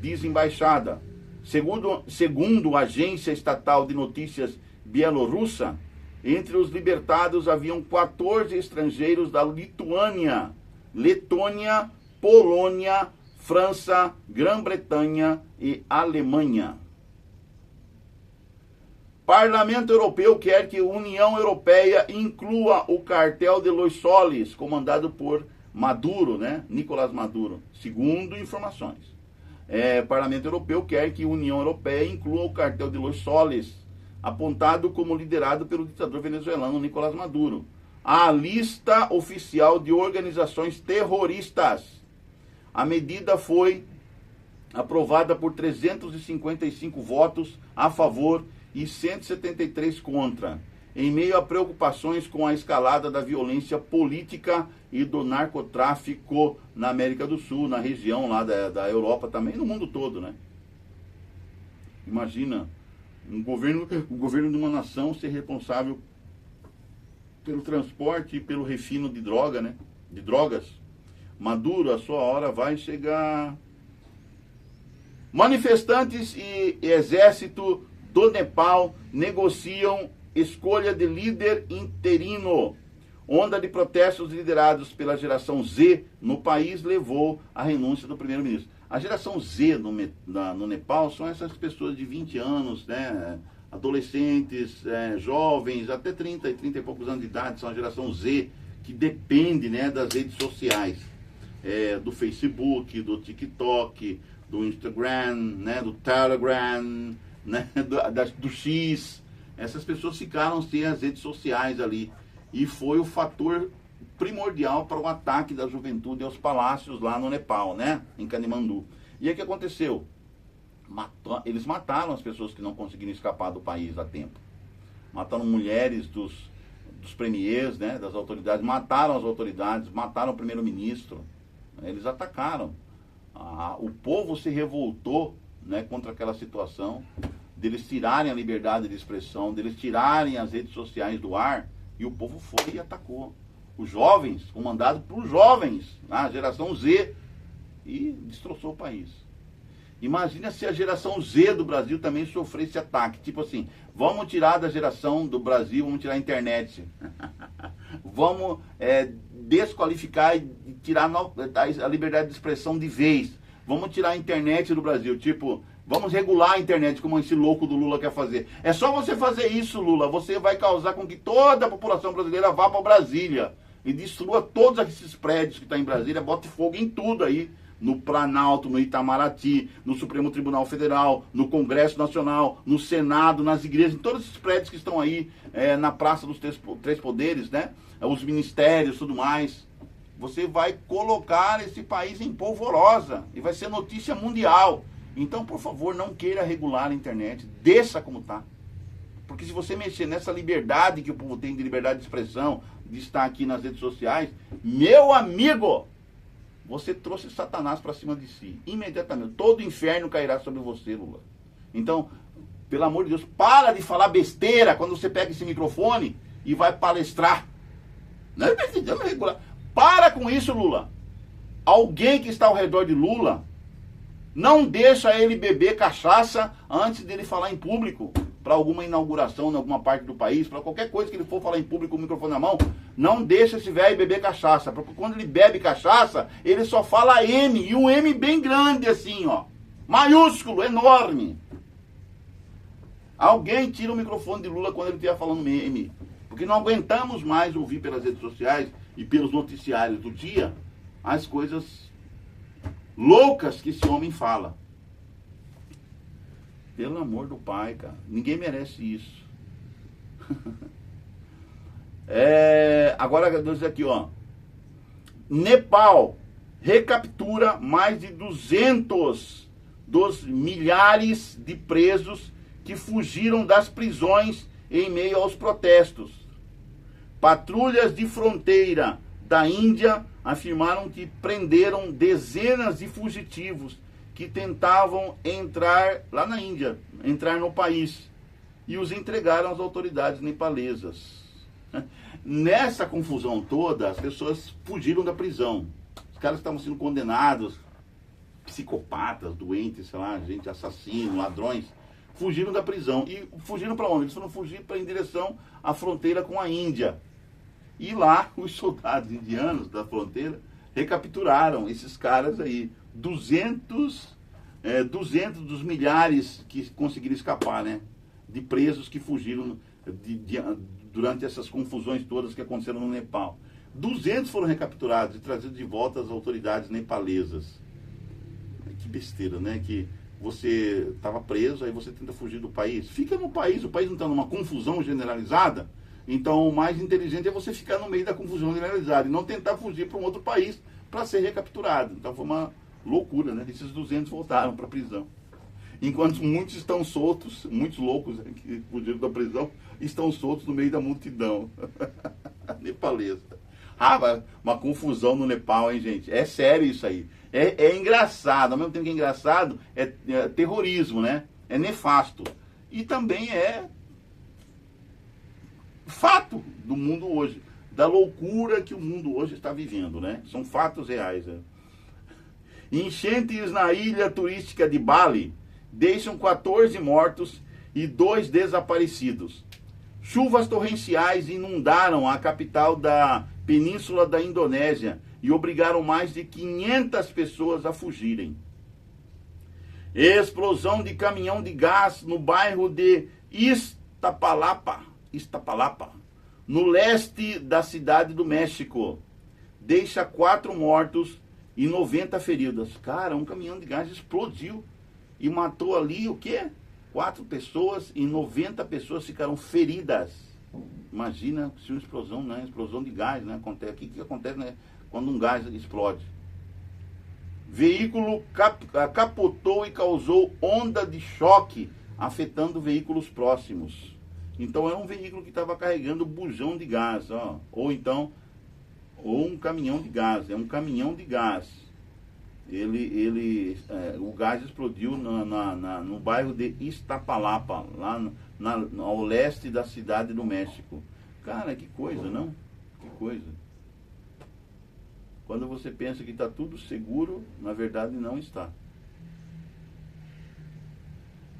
diz embaixada. Segundo a agência estatal de notícias bielorrussa, entre os libertados haviam 14 estrangeiros da Lituânia, Letônia, Polônia, França, Grã-Bretanha e Alemanha. Parlamento Europeu quer que a União Europeia inclua o cartel de Los Soles, comandado por Maduro, né? Nicolás Maduro, segundo informações. Parlamento Europeu quer que a União Europeia inclua o cartel de Los Soles, apontado como liderado pelo ditador venezuelano Nicolás Maduro, a lista oficial de organizações terroristas. A medida foi aprovada por 355 votos a favor e 173 contra, em meio a preocupações com a escalada da violência política e do narcotráfico na América do Sul, na região lá da Europa também, no mundo todo, né? Imagina o governo de uma nação ser responsável pelo transporte e pelo refino de droga, né? De drogas. Maduro, a sua hora vai chegar. Manifestantes e exército do Nepal negociam escolha de líder interino. Onda de protestos liderados pela geração Z no país levou à renúncia do primeiro-ministro. A geração Z no Nepal são essas pessoas de 20 anos, né? Adolescentes, jovens, até 30 e poucos anos de idade, são a geração Z, que depende, né, das redes sociais, do Facebook, do TikTok, do Instagram, né, do Telegram, né, do X. Essas pessoas ficaram sem as redes sociais ali. E foi o fator primordial para o ataque da juventude aos palácios lá no Nepal, né? Em Katmandu. E aí o que aconteceu? Eles mataram as pessoas que não conseguiram escapar do país a tempo. Mataram mulheres dos premiers, né? Das autoridades. Mataram as autoridades, mataram o primeiro-ministro. Eles atacaram. O povo se revoltou, né, contra aquela situação, deles tirarem a liberdade de expressão, deles tirarem as redes sociais do ar. E o povo foi e atacou. Os jovens, comandado por jovens, a geração Z, e destroçou o país. Imagina se a geração Z do Brasil também sofresse ataque. Tipo assim, vamos tirar da geração do Brasil, vamos tirar a internet. Vamos desqualificar e tirar a liberdade de expressão de vez. Vamos tirar a internet do Brasil. Tipo, vamos regular a internet, como esse louco do Lula quer fazer. É só você fazer isso, Lula. Você vai causar com que toda a população brasileira vá para Brasília e destrua todos esses prédios que estão em Brasília, bote fogo em tudo aí. No Planalto, no Itamaraty, no Supremo Tribunal Federal, no Congresso Nacional, no Senado, nas igrejas, em todos esses prédios que estão aí, na Praça dos Três Poderes, né? Os ministérios, tudo mais. Você vai colocar esse país em polvorosa e vai ser notícia mundial. Então, por favor, não queira regular a internet, deixa como está. Porque se você mexer nessa liberdade que o povo tem de liberdade de expressão, de estar aqui nas redes sociais, meu amigo, você trouxe Satanás para cima de si. Imediatamente. Todo o inferno cairá sobre você, Lula. Então, pelo amor de Deus, para de falar besteira quando você pega esse microfone e vai palestrar. Não é regular. Para com isso, Lula. Alguém que está ao redor de Lula, não deixa ele beber cachaça antes dele falar em público, para alguma inauguração em alguma parte do país, para qualquer coisa que ele for falar em público com o microfone na mão, não deixa esse velho beber cachaça, porque quando ele bebe cachaça, ele só fala M, e um M bem grande assim, ó, maiúsculo, enorme. Alguém tira o microfone de Lula quando ele estiver falando M, porque não aguentamos mais ouvir pelas redes sociais e pelos noticiários do dia as coisas loucas que esse homem fala. Pelo amor do pai, cara. Ninguém merece isso. Agora, Deus aqui, ó. Nepal recaptura mais de 200 dos milhares de presos que fugiram das prisões em meio aos protestos. Patrulhas de fronteira da Índia afirmaram que prenderam dezenas de fugitivos que tentavam entrar lá na Índia, entrar no país, e os entregaram às autoridades nepalesas. Nessa confusão toda, as pessoas fugiram da prisão. Os caras estavam sendo condenados, psicopatas, doentes, sei lá, gente assassino, ladrões, fugiram da prisão. E fugiram para onde? Eles foram fugir em direção à fronteira com a Índia. E lá, os soldados indianos da fronteira recapturaram esses caras aí. 200 dos milhares que conseguiram escapar, né? De presos que fugiram durante essas confusões todas que aconteceram no Nepal. 200 foram recapturados e trazidos de volta às autoridades nepalesas. Que besteira, né? Que você estava preso, aí você tenta fugir do país. Fica no país, o país não está numa confusão generalizada. Então, o mais inteligente é você ficar no meio da confusão generalizada e não tentar fugir para um outro país para ser recapturado. Então, foi uma loucura, né? Esses 200 voltaram para a prisão. Enquanto muitos estão soltos, muitos loucos que fugiram da prisão, estão soltos no meio da multidão. Nepalesa. Uma confusão no Nepal, hein, gente? É sério isso aí. É engraçado, ao mesmo tempo que é engraçado, é terrorismo, né? É nefasto. E também é fato do mundo hoje, da loucura que o mundo hoje está vivendo, né? São fatos reais, né? Enchentes na ilha turística de Bali deixam 14 mortos e 2 desaparecidos. Chuvas torrenciais inundaram a capital da península da Indonésia e obrigaram mais de 500 pessoas a fugirem. Explosão de caminhão de gás no bairro de Iztapalapa, no leste da cidade do México, deixa 4 mortos e 90 feridos. Cara, um caminhão de gás explodiu e matou ali o quê? 4 pessoas e 90 pessoas ficaram feridas. Imagina se uma explosão, né? Explosão de gás, né? O que acontece, né? Quando um gás explode? Veículo capotou e causou onda de choque, afetando veículos próximos. Então era um veículo que estava carregando bujão de gás, ó. Ou um caminhão de gás. É um caminhão de gás. O gás explodiu no bairro de Iztapalapa, lá ao leste da cidade do México. Cara, que coisa, não? Que coisa. Quando você pensa que está tudo seguro, na verdade não está.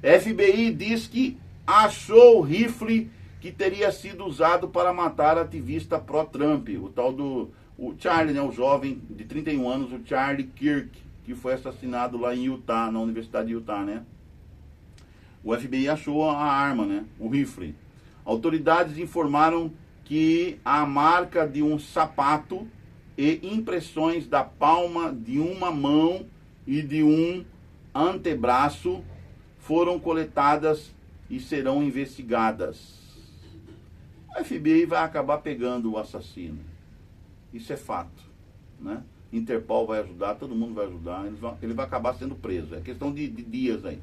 FBI diz que achou o rifle que teria sido usado para matar ativista pró-Trump, o tal do Charlie, né, o jovem de 31 anos, o Charlie Kirk, que foi assassinado lá em Utah, na Universidade de Utah, né? O FBI achou a arma, né, o rifle. Autoridades informaram que a marca de um sapato e impressões da palma de uma mão e de um antebraço foram coletadas e serão investigadas. O FBI vai acabar pegando o assassino. Isso é fato, né? Interpol vai ajudar, todo mundo vai ajudar, ele vai acabar sendo preso. É questão de dias aí.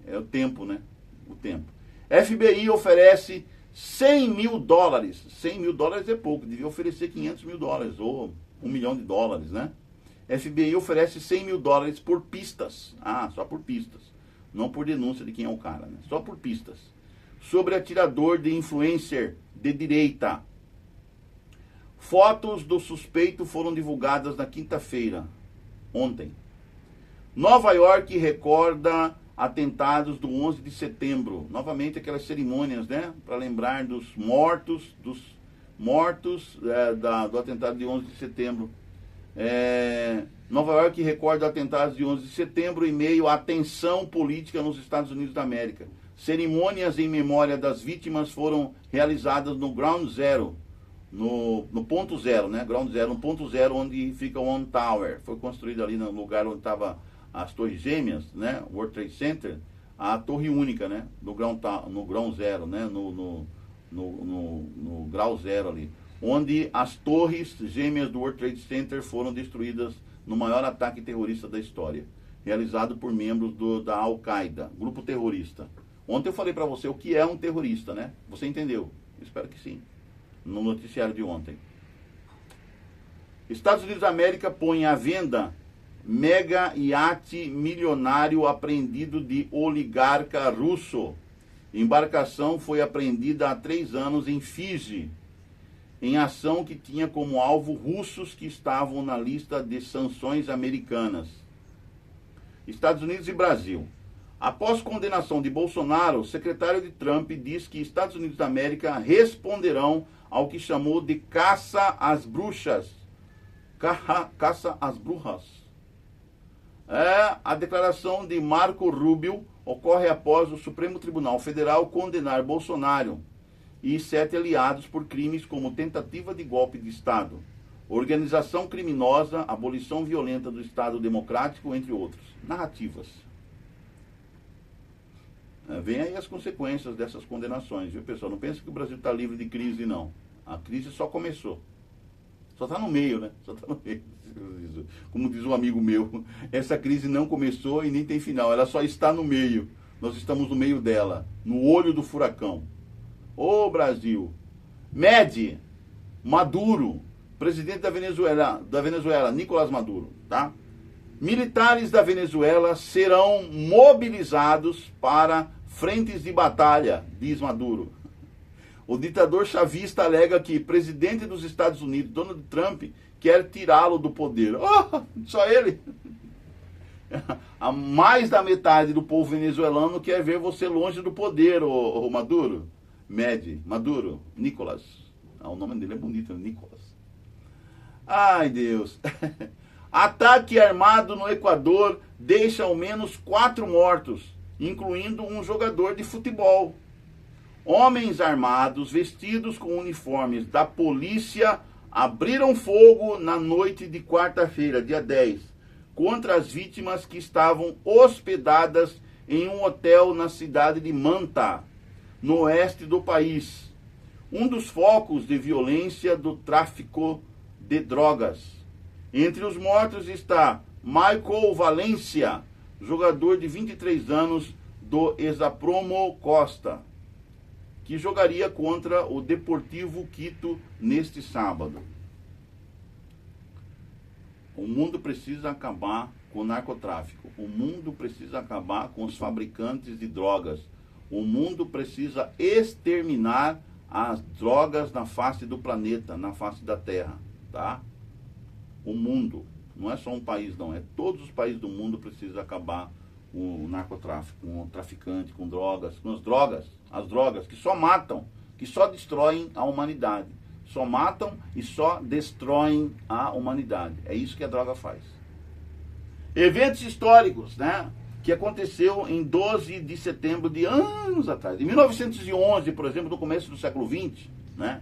É o tempo, né? O tempo. FBI oferece $100 mil. $100 mil é pouco, devia oferecer $500 mil ou $1 milhão, né? FBI oferece $100 mil por pistas. Só por pistas. Não por denúncia de quem é o cara, né? Só por pistas. Sobre atirador de influencer de direita. Fotos do suspeito foram divulgadas na quinta-feira, ontem. Nova York recorda atentados do 11 de setembro. Novamente aquelas cerimônias, né? Para lembrar dos mortos do atentado de 11 de setembro. Nova York recorda atentados de 11 de setembro em meio à tensão política nos Estados Unidos da América. Cerimônias em memória das vítimas foram realizadas no Ground Zero, no ponto zero, né? Ground Zero, no ponto zero onde fica o One Tower. Foi construído ali no lugar onde estava as torres gêmeas, né? World Trade Center, a torre única, né? No Ground Zero, né? No grau zero ali, onde as torres gêmeas do World Trade Center foram destruídas no maior ataque terrorista da história, realizado por membros da Al-Qaeda, grupo terrorista. Ontem eu falei para você o que é um terrorista, né? Você entendeu? Espero que sim. no noticiário de ontem. Estados Unidos da América põe à venda mega iate milionário apreendido de oligarca russo. Embarcação foi apreendida há 3 anos em Fiji, em ação que tinha como alvo russos que estavam na lista de sanções americanas. Estados Unidos e Brasil. Após condenação de Bolsonaro, o secretário de Trump diz que Estados Unidos da América responderão ao que chamou de caça às bruxas. Caça às bruxas. A declaração de Marco Rubio ocorre após o Supremo Tribunal Federal condenar Bolsonaro e 7 aliados por crimes como tentativa de golpe de Estado, organização criminosa, abolição violenta do Estado Democrático, entre outros. Narrativas. Vem aí as consequências dessas condenações, viu, pessoal? Não pensa que o Brasil está livre de crise, não. A crise só começou. Só está no meio, né? Só está no meio. Como diz um amigo meu, essa crise não começou e nem tem final, ela só está no meio. Nós estamos no meio dela, no olho do furacão. Ô Brasil! Mede Maduro, presidente da Venezuela, Nicolás Maduro, tá? Militares da Venezuela serão mobilizados para frentes de batalha, diz Maduro. O ditador chavista alega que o presidente dos Estados Unidos, Donald Trump, quer tirá-lo do poder. Oh, só ele? A mais da metade do povo venezuelano quer ver você longe do poder, ô Maduro. Maduro, Nicolás. O nome dele é bonito, Nicolás. Ai, Deus. Ataque armado no Equador deixa ao menos 4 mortos, incluindo um jogador de futebol. Homens armados, vestidos com uniformes da polícia, abriram fogo na noite de quarta-feira, dia 10, contra as vítimas que estavam hospedadas em um hotel na cidade de Manta, no oeste do país. Um dos focos de violência do tráfico de drogas. Entre os mortos está Michael Valencia, jogador de 23 anos do Exapromo Costa, que jogaria contra o Deportivo Quito neste sábado. O mundo precisa acabar com o narcotráfico. O mundo precisa acabar com os fabricantes de drogas. O mundo precisa exterminar as drogas na face do planeta, na face da Terra, tá? O mundo, não é só um país não, é todos os países do mundo precisam acabar com o narcotráfico, com o traficante, com drogas, as drogas que só matam, que só destroem a humanidade. Só matam e só destroem a humanidade. É isso que a droga faz. Eventos históricos, né? Que aconteceu em 12 de setembro de anos atrás. Em 1911, por exemplo, no começo do século XX, né?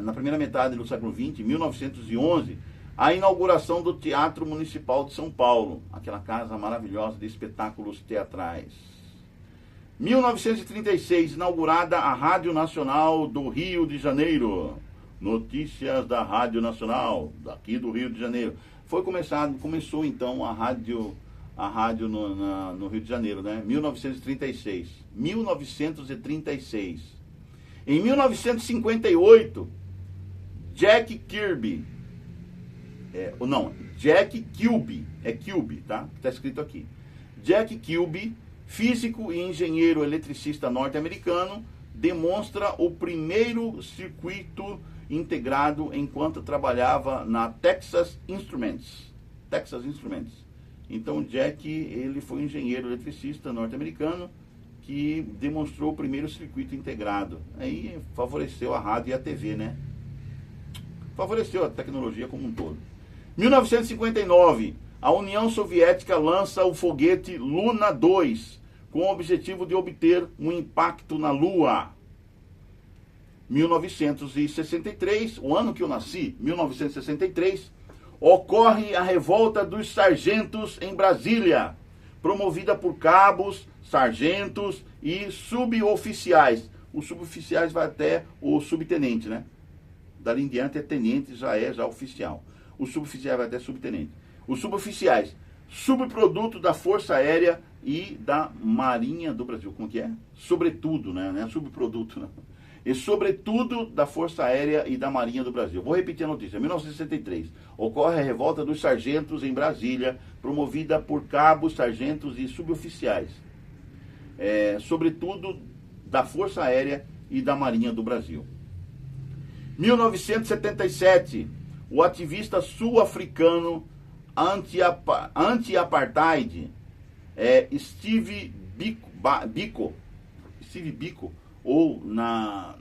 Na primeira metade do século XX, 1911, a inauguração do Teatro Municipal de São Paulo, aquela casa maravilhosa de espetáculos teatrais. 1936, inaugurada a Rádio Nacional do Rio de Janeiro. Notícias da Rádio Nacional, daqui do Rio de Janeiro. Começou então a rádio no Rio de Janeiro, né? 1936. 1936. Em 1958, Jack Kirby, Jack Kilby, é Kilby, tá? Está escrito aqui. Jack Kilby, físico e engenheiro eletricista norte-americano, demonstra o primeiro circuito integrado enquanto trabalhava na Texas Instruments. Então, Jack, ele foi um engenheiro eletricista norte-americano que demonstrou o primeiro circuito integrado. Aí favoreceu a rádio e a TV, né? Favoreceu a tecnologia como um todo. 1959, a União Soviética lança o foguete Luna 2, com o objetivo de obter um impacto na Lua. 1963, o ano que eu nasci, 1963, ocorre a Revolta dos Sargentos em Brasília, promovida por cabos, sargentos e suboficiais. Os suboficiais vai até o subtenente, né? Dali em diante é tenente, já oficial. O suboficial vai até subtenente. Os suboficiais, subproduto da Força Aérea e da Marinha do Brasil. Como que é? Sobretudo, né? Não é subproduto, não. e sobretudo da Força Aérea e da Marinha do Brasil. Vou repetir a notícia. 1963, ocorre a revolta dos sargentos em Brasília, promovida por cabos, sargentos e suboficiais, sobretudo da Força Aérea e da Marinha do Brasil. 1977, o ativista sul-africano anti-apartheid Steve Biko, ou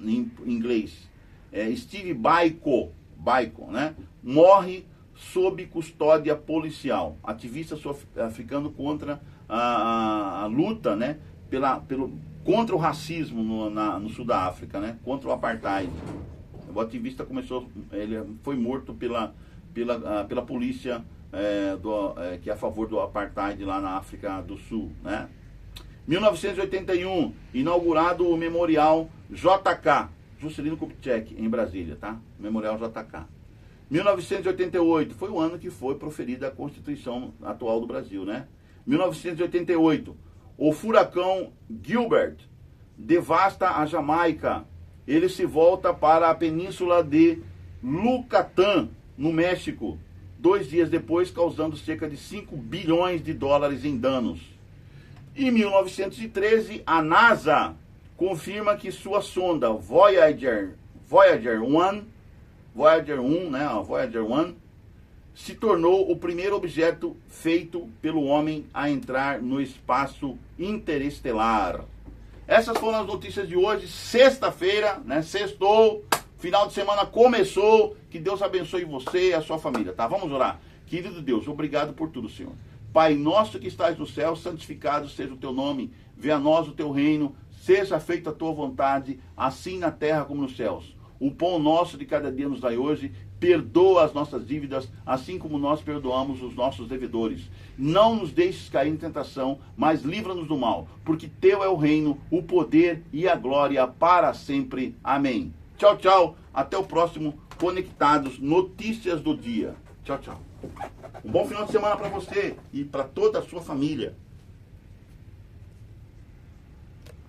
em inglês, Steve Biko, né? Morre sob custódia policial. Ativista sul-africano contra a luta, né? Contra o racismo no sul da África, né? Contra o apartheid. O ativista ele foi morto pela polícia que é a favor do apartheid lá na África do Sul, né? 1981, inaugurado o Memorial JK, Juscelino Kubitschek, em Brasília, tá? Memorial JK. 1988, foi o ano que foi proferida a Constituição atual do Brasil, né? 1988, o furacão Gilbert devasta a Jamaica. Ele se volta para a península de Yucatán, no México, 2 dias depois, causando cerca de 5 bilhões de dólares em danos. Em 1913, a NASA confirma que sua sonda Voyager 1, né, a Voyager 1, se tornou o primeiro objeto feito pelo homem a entrar no espaço interestelar. Essas foram as notícias de hoje, sexta-feira, né? Sextou, final de semana começou. Que Deus abençoe você e a sua família, tá? Vamos orar. Querido Deus, obrigado por tudo, Senhor. Pai nosso que estás no céu, santificado seja o teu nome. Venha a nós o teu reino, seja feita a tua vontade, assim na terra como nos céus. O pão nosso de cada dia nos dai hoje. Perdoa as nossas dívidas, assim como nós perdoamos os nossos devedores. Não nos deixes cair em tentação, mas livra-nos do mal, porque teu é o reino, o poder e a glória para sempre. Amém. Tchau, tchau. Até o próximo Conectados Notícias do Dia. Tchau, tchau. Um bom final de semana para você e para toda a sua família.